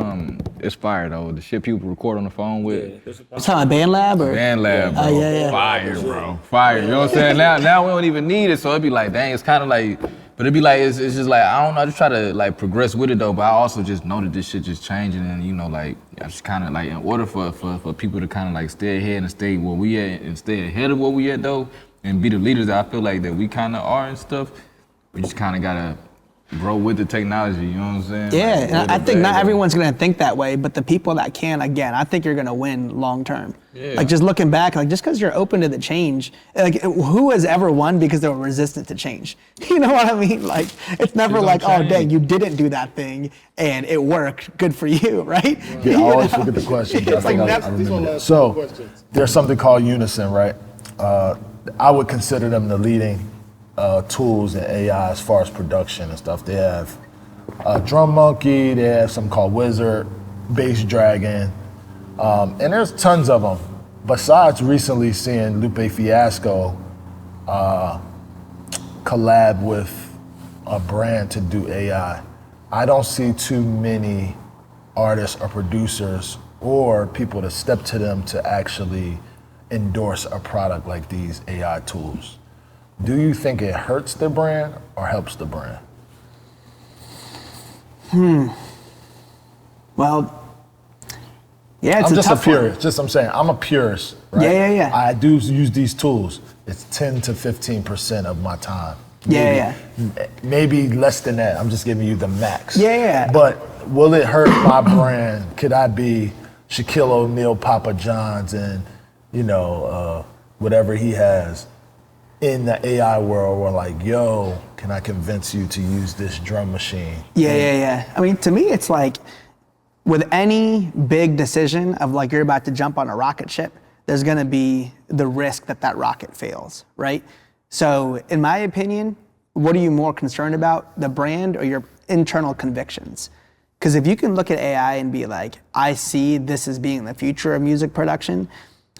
It's fire though. The shit people record on the phone with. It's on BandLab or? BandLab, bro. Oh, yeah. Fire, bro. Fire. You know what I'm saying? Now we don't even need it, so it'd be like, dang, it's kind of like, but it'd be like, it's just like, I don't know, I just try to like progress with it though, but I also just know that this shit just changing, and you know, like, I just kind of like, in order for people to kind of like stay ahead and stay where we at and stay ahead of where we at though, and be the leaders that I feel like that we kind of are and stuff. We just kind of gotta grow with the technology, you know what I'm saying? Yeah, like, and I think not everyone's gonna think that way, but the people that can, again, I think you're gonna win long term. Yeah. Like just looking back, like just because you're open to the change, like who has ever won because they were resistant to change? You know what I mean? Like it's never like, oh dang, you didn't do that thing and it worked, good for you, right? Yeah, I always forget the question. It's like I remember that. So there's something called Unison, right? I would consider them the leading tools in AI as far as production and stuff. They have Drum Monkey, they have something called Wizard, Bass Dragon, and there's tons of them. Besides recently seeing Lupe Fiasco collab with a brand to do AI, I don't see too many artists or producers or people to step to them to actually endorse a product like these AI tools. Do you think it hurts the brand or helps the brand? Well, yeah, it's I'm a just tough a purist. I'm saying I'm a purist, right? Yeah. I do use these tools. It's 10 to 15% of my time. Maybe less than that. I'm just giving you the max. Yeah. But will it hurt my brand? Could I be Shaquille O'Neal, Papa John's, and whatever he has in the AI world? Where like, yo, can I convince you to use this drum machine? Yeah. I mean, to me, it's like with any big decision of like you're about to jump on a rocket ship, there's gonna be the risk that rocket fails, right? So in my opinion, what are you more concerned about, the brand or your internal convictions? Because if you can look at AI and be like, I see this as being the future of music production,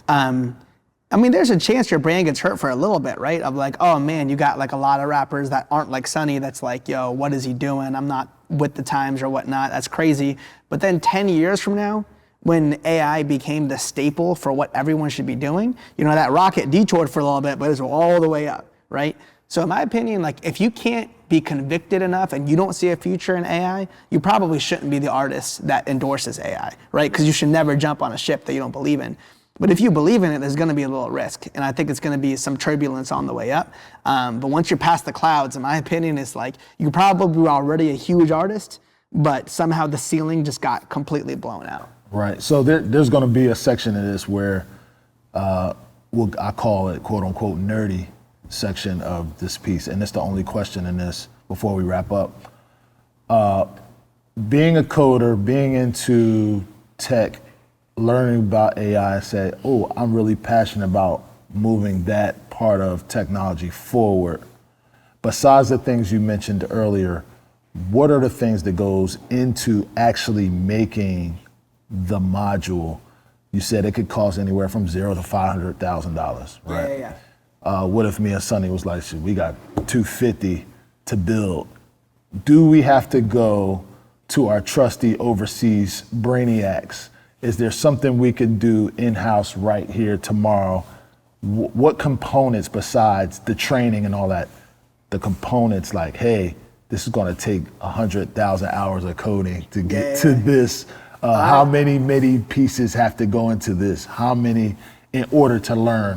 I mean, there's a chance your brand gets hurt for a little bit, right? Of like, oh man, you got like a lot of rappers that aren't like Sonny that's like, yo, what is he doing? I'm not with the times or whatnot. That's crazy. But then 10 years from now, when AI became the staple for what everyone should be doing, that rocket detoured for a little bit, but it's all the way up, right? So in my opinion, like if you can't be convicted enough and you don't see a future in AI, you probably shouldn't be the artist that endorses AI, right? Because you should never jump on a ship that you don't believe in. But if you believe in it, there's gonna be a little risk. And I think it's gonna be some turbulence on the way up. But once you're past the clouds, in my opinion, it's like you probably were already a huge artist, but somehow the ceiling just got completely blown out. Right, so there's gonna be a section of this where I call it quote unquote nerdy section of this piece. And it's the only question in this before we wrap up. Being a coder, being into tech, learning about AI, say, oh, I'm really passionate about moving that part of technology forward. Besides the things you mentioned earlier, what are the things that goes into actually making the module? You said it could cost anywhere from $0 to $500,000, right? Yeah. What if me and Sonny was like, shit, we got $250 to build? Do we have to go to our trusty overseas brainiacs, is there something we can do in-house right here tomorrow? What components besides the training and all that, the components like, hey, this is gonna take 100,000 hours of coding to get to this. How many MIDI pieces have to go into this? How many in order to learn?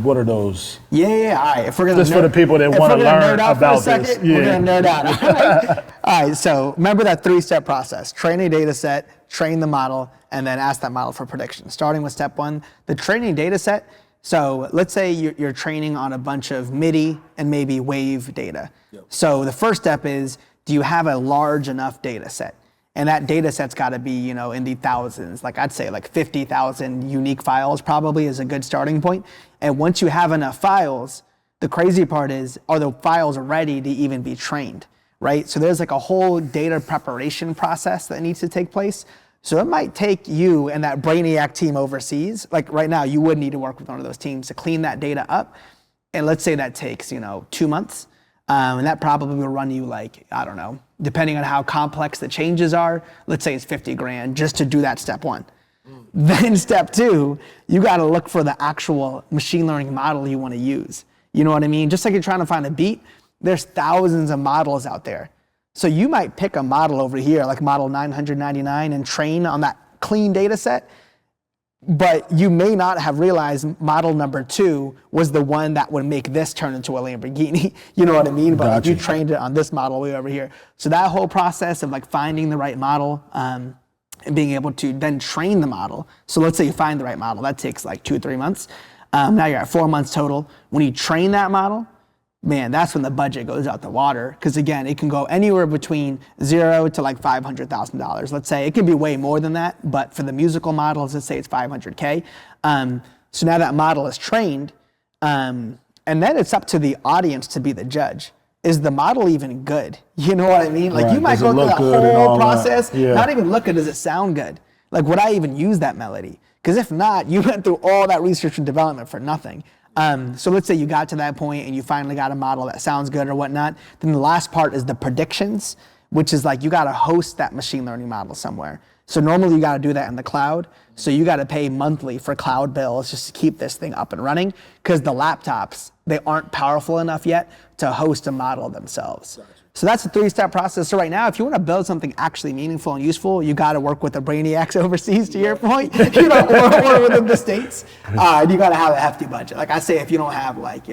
What are those? Yeah. All right. If we're gonna just for the people that want to learn about this. We're gonna nerd out. All right. All right. So remember that 3-step process: train a data set, train the model, and then ask that model for predictions. Starting with step 1, the training data set. So let's say you're training on a bunch of MIDI and maybe wave data. Yep. So the first step is, do you have a large enough data set? And that data set's got to be, in the thousands. Like I'd say like 50,000 unique files probably is a good starting point. And once you have enough files, the crazy part is, are the files ready to even be trained, right? So there's like a whole data preparation process that needs to take place. So it might take you and that brainiac team overseas, like right now, you would need to work with one of those teams to clean that data up. And let's say that takes, 2 months. And that probably will run you like, I don't know, depending on how complex the changes are, let's say it's 50 grand just to do that step 1. Then step 2, you got to look for the actual machine learning model you want to use. You know what I mean? Just like you're trying to find a beat, there's thousands of models out there. So you might pick a model over here, like model 999, and train on that clean data set, but you may not have realized model number 2 was the one that would make this turn into a Lamborghini. You know what I mean? But like, you trained it on this model way over here. So that whole process of like finding the right model and being able to then train the model. So let's say you find the right model, that takes like 2-3 months. Now you're at 4 months total. When you train that model, man, that's when the budget goes out the water. Because again, it can go anywhere between $0 to like $500,000. Let's say it can be way more than that, but for the musical models, let's say it's $500K. So now that model is trained, and then it's up to the audience to be the judge. Is the model even good? You know what I mean? Like, right. You might go through that whole process, not even look at, does it sound good? Like, would I even use that melody? Because if not, you went through all that research and development for nothing. So let's say you got to that point and you finally got a model that sounds good or whatnot. Then the last part is the predictions, which is like you got to host that machine learning model somewhere. So normally you got to do that in the cloud. So you got to pay monthly for cloud bills just to keep this thing up and running, because the laptops, they aren't powerful enough yet to host a model themselves. Gotcha. So that's a 3-step process. So right now, if you want to build something actually meaningful and useful, you got to work with the brainiacs overseas, to your point, or within the States. And you got to have a hefty budget. Like I say, if you don't have like,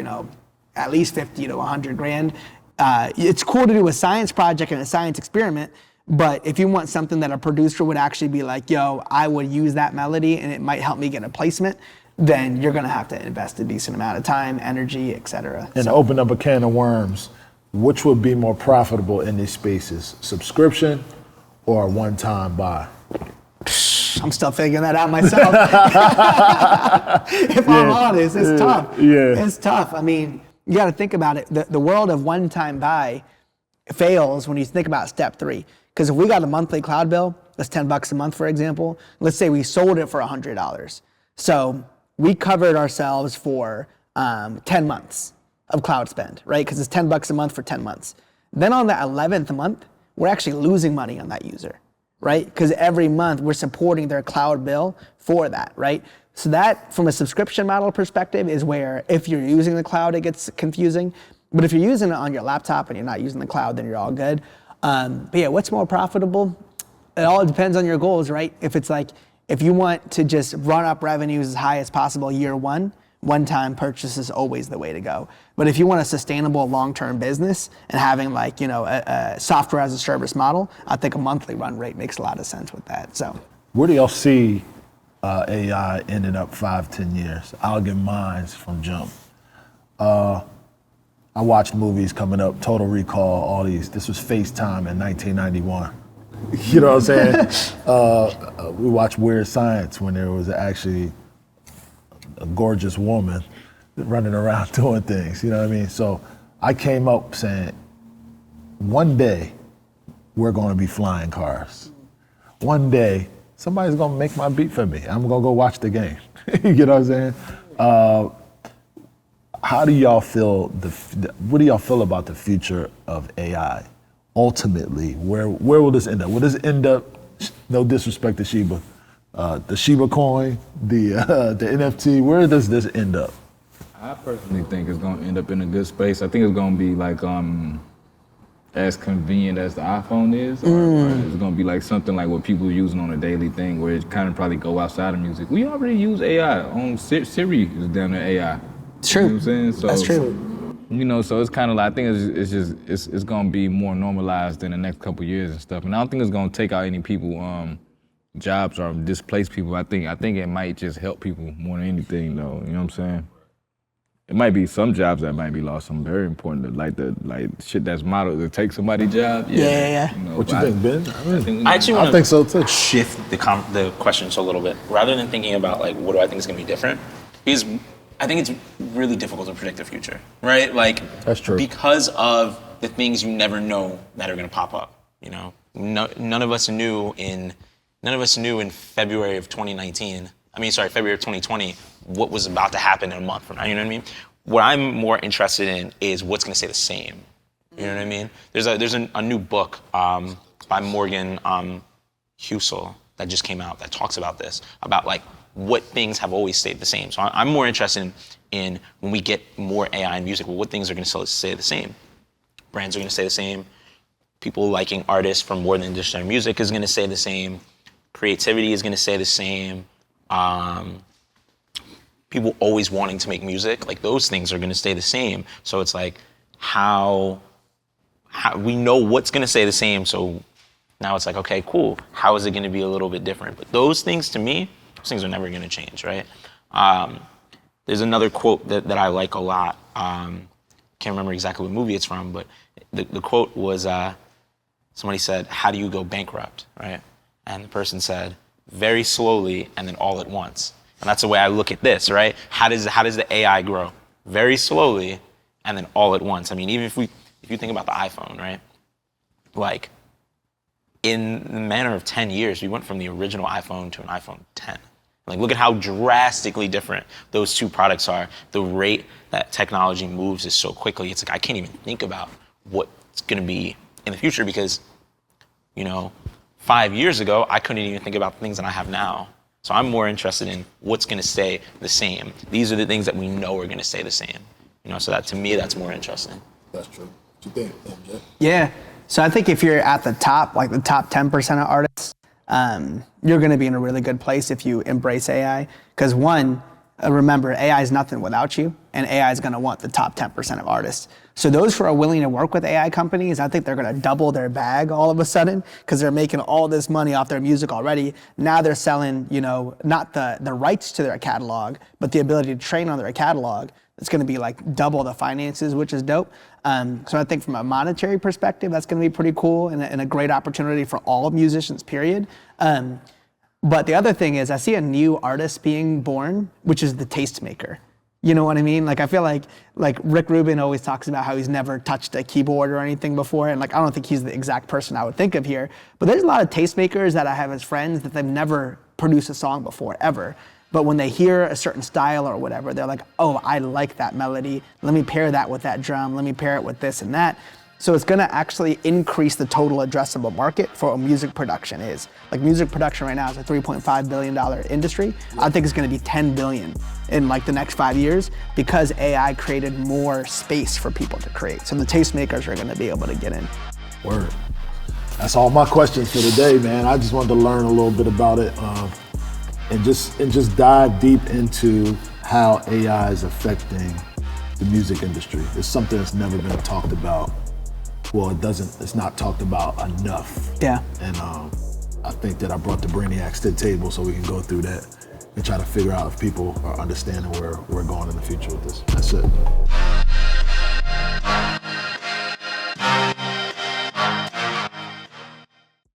at least 50 to 100 grand, it's cool to do a science project and a science experiment. But if you want something that a producer would actually be like, yo, I would use that melody and it might help me get a placement, then you're going to have to invest a decent amount of time, energy, et cetera. And open up a can of worms. Which would be more profitable in these spaces, subscription or a one-time buy? I'm still figuring that out myself. If I'm honest, it's tough. Yeah. It's tough. I mean, you got to think about it. The world of one-time buy fails when you think about step 3. Because if we got a monthly cloud bill, that's $10 a month, for example. Let's say we sold it for $100. So we covered ourselves for 10 months of cloud spend, right? Because it's $10 a month for 10 months. Then on the 11th month, we're actually losing money on that user, right? Because every month we're supporting their cloud bill for that, right? So that, from a subscription model perspective, is where if you're using the cloud, it gets confusing. But if you're using it on your laptop and you're not using the cloud, then you're all good. But yeah, what's more profitable? It all depends on your goals, right? If it's like, if you want to just run up revenues as high as possible year one-time purchase is always the way to go. But if you want a sustainable long-term business and having like, a software as a service model, I think a monthly run rate makes a lot of sense with that. So where do y'all see AI ending up 5-10 years? I'll give mine from jump. I watched movies coming up, Total Recall, all these. This was FaceTime in 1991. You know what I'm saying? We watched Weird Science when there was actually a gorgeous woman running around doing things, you know what I mean? So I came up saying, one day we're gonna be flying cars. One day somebody's gonna make my beat for me. I'm gonna go watch the game. You know what I'm saying? How do y'all feel, what do y'all feel about the future of AI ultimately, where will this end up? Will this end up, no disrespect to Shiba, the Shiba coin, the NFT, where does this end up? I personally think it's gonna end up in a good space. I think it's gonna be like as convenient as the iPhone is, or it's gonna be like something like what people are using on a daily thing, where it kind of probably go outside of music. We already use AI on Siri is down there AI. It's true. You know what I'm saying? So, That's true. You know, so it's kind of like, I think it's gonna be more normalized in the next couple years and stuff. And I don't think it's gonna take out any people jobs or displace people. I think it might just help people more than anything, though. You know what I'm saying? It might be some jobs that might be lost. Some very important, like shit that's modeled to take somebody's job. Yeah. You know, What you think, Ben? I think so too. Shift the question a little bit, rather than thinking about like what do I think is going to be different, because I think it's really difficult to predict the future, right? Like That's true. because of the things you never know that are going to pop up. You know, none of us knew in February of 2019. February of 2020, what was about to happen in a month from now. You know what I mean? What I'm more interested in is what's going to stay the same. You know what I mean? There's a new book by Morgan Housel that just came out that talks about this, about like what things have always stayed the same. So I'm more interested in when we get more AI in music, well, what things are going to stay the same. Brands are going to stay the same. People liking artists for more than just their music is going to stay the same. Creativity is going to stay the same. People always wanting to make music, like those things are going to stay the same. So it's like how we know what's going to stay the same. So now it's like, okay, cool. How is it going to be a little bit different? But those things, to me, those things are never going to change, right? There's another quote that I like a lot. Can't remember exactly what movie it's from, but the quote was somebody said, "How do you go bankrupt?" Right? And the person said, "Very slowly and then all at once." And that's the way I look at this, right? How does the AI grow? Very slowly and then all at once. I mean, even if you think about the iPhone, right? Like in the manner of 10 years, we went from the original iPhone to an iPhone 10. Like look at how drastically different those two products are. The rate that technology moves is so quickly. It's like I can't even think about what's gonna be in the future because, 5 years ago, I couldn't even think about the things that I have now. So I'm more interested in what's going to stay the same. These are the things that we know are going to stay the same. So that to me, that's more interesting. That's true. What you think, MJ? Yeah. So I think if you're at the top, like the top 10% of artists, you're going to be in a really good place if you embrace AI. Because one, remember, AI is nothing without you, and AI is going to want the top 10% of artists. So those who are willing to work with AI companies, I think they're going to double their bag all of a sudden because they're making all this money off their music already. Now they're selling, not the rights to their catalog, but the ability to train on their catalog. It's going to be like double the finances, which is dope. So I think from a monetary perspective, that's going to be pretty cool and a great opportunity for all musicians, period. But the other thing is I see a new artist being born, which is the tastemaker. You know what I mean? Like I feel like Rick Rubin always talks about how he's never touched a keyboard or anything before, and like I don't think he's the exact person I would think of here. But there's a lot of tastemakers that I have as friends that they've never produced a song before ever. But when they hear a certain style or whatever, they're like, oh, I like that melody. Let me pair that with that drum. Let me pair it with this and that. So it's gonna actually increase the total addressable market for what music production is. Like music production right now is a $3.5 billion industry. I think it's gonna be 10 billion in like the next 5 years because AI created more space for people to create. So the tastemakers are gonna be able to get in. Word. That's all my questions for today, man. I just wanted to learn a little bit about it and just dive deep into how AI is affecting the music industry. It's something that's never been talked about. Well, it's not talked about enough. Yeah. And I think that I brought the brainiacs to the table so we can go through that and try to figure out if people are understanding where we're going in the future with this.